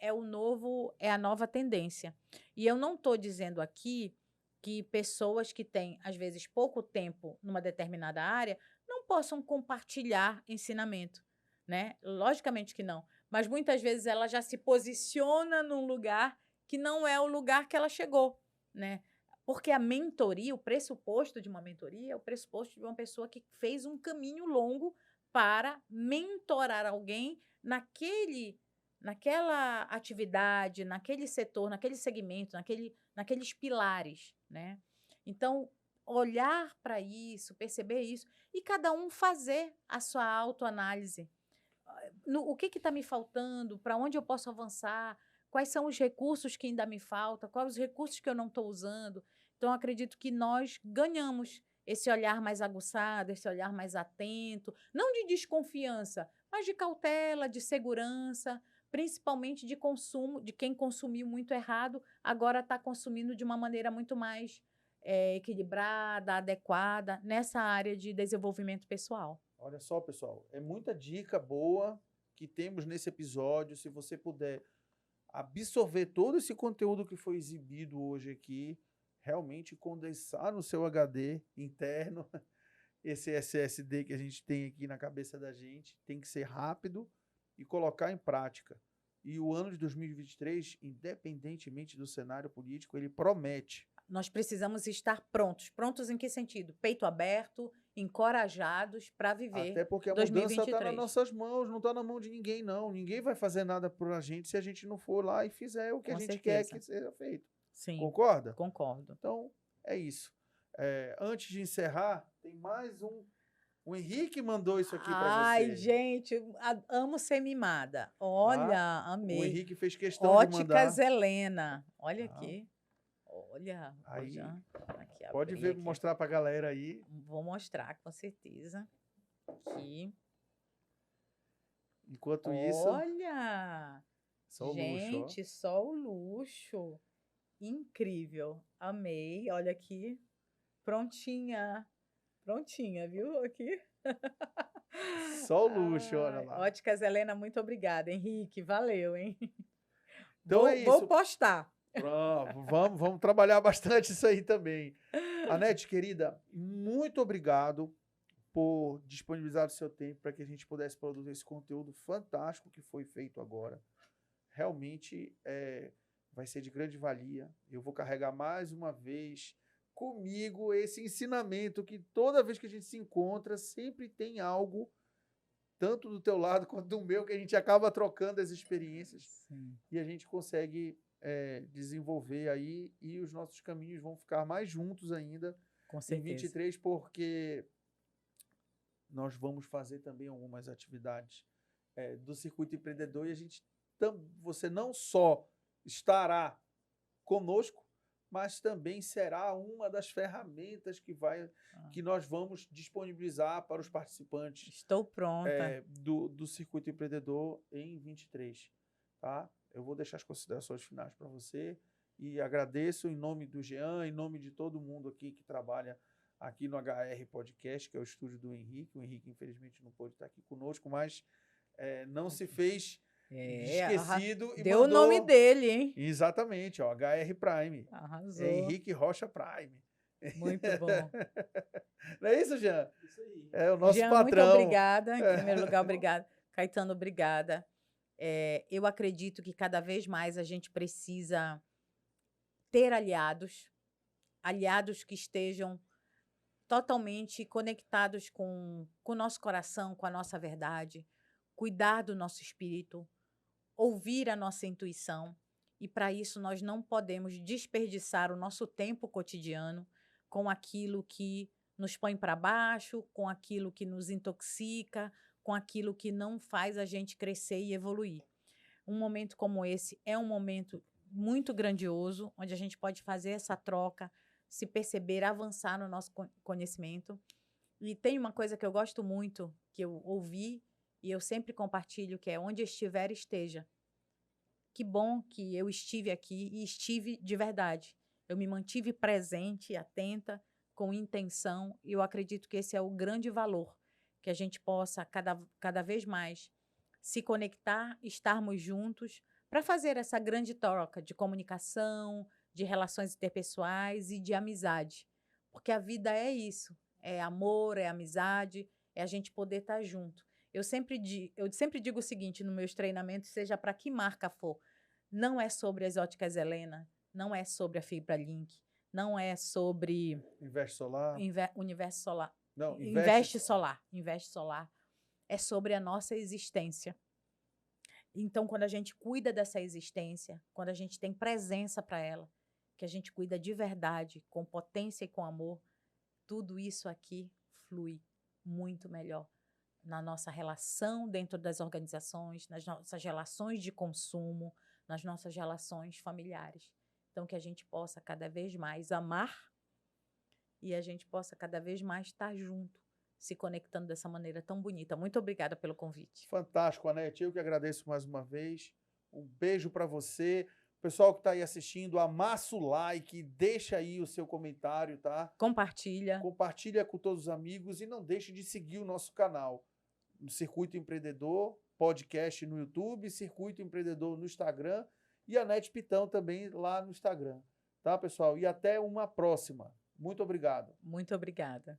a nova tendência. E eu não estou dizendo aqui que pessoas que têm, às vezes, pouco tempo numa determinada área não possam compartilhar ensinamento, né? Logicamente que não. Mas, muitas vezes, ela já se posiciona num lugar que não é o lugar que ela chegou, né? Porque a mentoria, o pressuposto de uma mentoria é o pressuposto de uma pessoa que fez um caminho longo para mentorar alguém naquela atividade, naquele setor, naquele segmento, naqueles pilares, né? Então, olhar para isso, perceber isso, e cada um fazer a sua autoanálise. O que está me faltando? Para onde eu posso avançar? Quais são os recursos que ainda me faltam? Quais os recursos que eu não estou usando? Então, acredito que nós ganhamos esse olhar mais aguçado, esse olhar mais atento, não de desconfiança, mas de cautela, de segurança, principalmente de consumo, de quem consumiu muito errado, agora está consumindo de uma maneira muito mais equilibrada, adequada, nessa área de desenvolvimento pessoal. Olha só, pessoal, é muita dica boa que temos nesse episódio. Se você puder absorver todo esse conteúdo que foi exibido hoje aqui, realmente condensar no seu HD interno, esse SSD que a gente tem aqui na cabeça da gente, tem que ser rápido e colocar em prática. E o ano de 2023, independentemente do cenário político, ele promete. Nós precisamos estar prontos. Prontos em que sentido? Peito aberto, encorajados para viver. Até porque a 2023. mudança está nas nossas mãos, não está na mão de ninguém, não. Ninguém vai fazer nada por a gente se a gente não for lá e fizer o que a gente quer que seja feito. Sim. Concorda? Concordo. Então, é isso. Antes de encerrar, tem mais um. O Henrique mandou isso aqui para você. Ai, gente, amo ser mimada. Olha, amei. O Henrique fez questão de mandar. Óticas Helena. Olha aqui. Olha. Aí, aqui, pode ver, mostrar para a galera aí. Vou mostrar, com certeza. Aqui. Enquanto isso, Olha! só o luxo, ó. Gente, só o luxo. Incrível. Amei. Olha aqui. Prontinha. Prontinha, viu? Aqui. Só o luxo, olha Ai, lá. Óticas Helena, muito obrigada, Henrique. Valeu, hein? Então vou, é vou isso. postar. Pronto, vamos trabalhar bastante isso aí também. Anete, querida, muito obrigado por disponibilizar o seu tempo para que a gente pudesse produzir esse conteúdo fantástico que foi feito agora. Realmente vai ser de grande valia. Eu vou carregar mais uma vez comigo esse ensinamento que toda vez que a gente se encontra, sempre tem algo, tanto do teu lado quanto do meu, que a gente acaba trocando as experiências. Sim. E a gente consegue desenvolver aí e os nossos caminhos vão ficar mais juntos ainda Com em certeza. 23, porque nós vamos fazer também algumas atividades do Circuito Empreendedor e você não só estará conosco, mas também será uma das ferramentas que nós vamos disponibilizar para os participantes Estou pronta. do Circuito Empreendedor em 23. Tá? Eu vou deixar as considerações finais para você e agradeço em nome do Jean, em nome de todo mundo aqui que trabalha aqui no HR Podcast, que é o estúdio do Henrique. O Henrique, infelizmente, não pôde estar aqui conosco, mas não se fez esquecido e Deu mandou... o nome dele, hein? Exatamente, ó, HR Prime. Arrasou. Henrique Rocha Prime. Muito bom. Não é isso, Jean? Isso aí. É o nosso Jean, patrão. muito obrigada. Em primeiro lugar, obrigada. Caetano, obrigada. Eu acredito que cada vez mais a gente precisa ter aliados que estejam totalmente conectados com o nosso coração, com a nossa verdade, cuidar do nosso espírito, ouvir a nossa intuição. E, para isso, nós não podemos desperdiçar o nosso tempo cotidiano com aquilo que nos põe para baixo, com aquilo que nos intoxica, com aquilo que não faz a gente crescer e evoluir. Um momento como esse é um momento muito grandioso, onde a gente pode fazer essa troca, se perceber, avançar no nosso conhecimento. E tem uma coisa que eu gosto muito, que eu ouvi e eu sempre compartilho, que é onde estiver, esteja. Que bom que eu estive aqui e estive de verdade. Eu me mantive presente, atenta, com intenção, e eu acredito que esse é o grande valor, que a gente possa cada vez mais se conectar, estarmos juntos, para fazer essa grande troca de comunicação, de relações interpessoais e de amizade. Porque a vida é isso, é amor, é amizade, é a gente poder estar junto. Eu sempre digo o seguinte nos meus treinamentos, seja para que marca for, não é sobre as óticas Helena, não é sobre a Fibra Link, não é sobre Investe Solar. Universo Solar. Não, Investe Solar. É sobre a nossa existência. Então, quando a gente cuida dessa existência, quando a gente tem presença para ela, que a gente cuida de verdade, com potência e com amor, tudo isso aqui flui muito melhor na nossa relação dentro das organizações, nas nossas relações de consumo, nas nossas relações familiares. Então, que a gente possa cada vez mais amar e a gente possa cada vez mais estar junto, se conectando dessa maneira tão bonita. Muito obrigada pelo convite. Fantástico, Anete. Eu que agradeço mais uma vez. Um beijo para você. Pessoal que está aí assistindo, amassa o like, deixa aí o seu comentário, tá? Compartilha. Compartilha com todos os amigos e não deixe de seguir o nosso canal. No Circuito Empreendedor, podcast no YouTube, Circuito Empreendedor no Instagram e Anete Pitão também lá no Instagram. Tá, pessoal? E até uma próxima. Muito obrigado. Muito obrigada.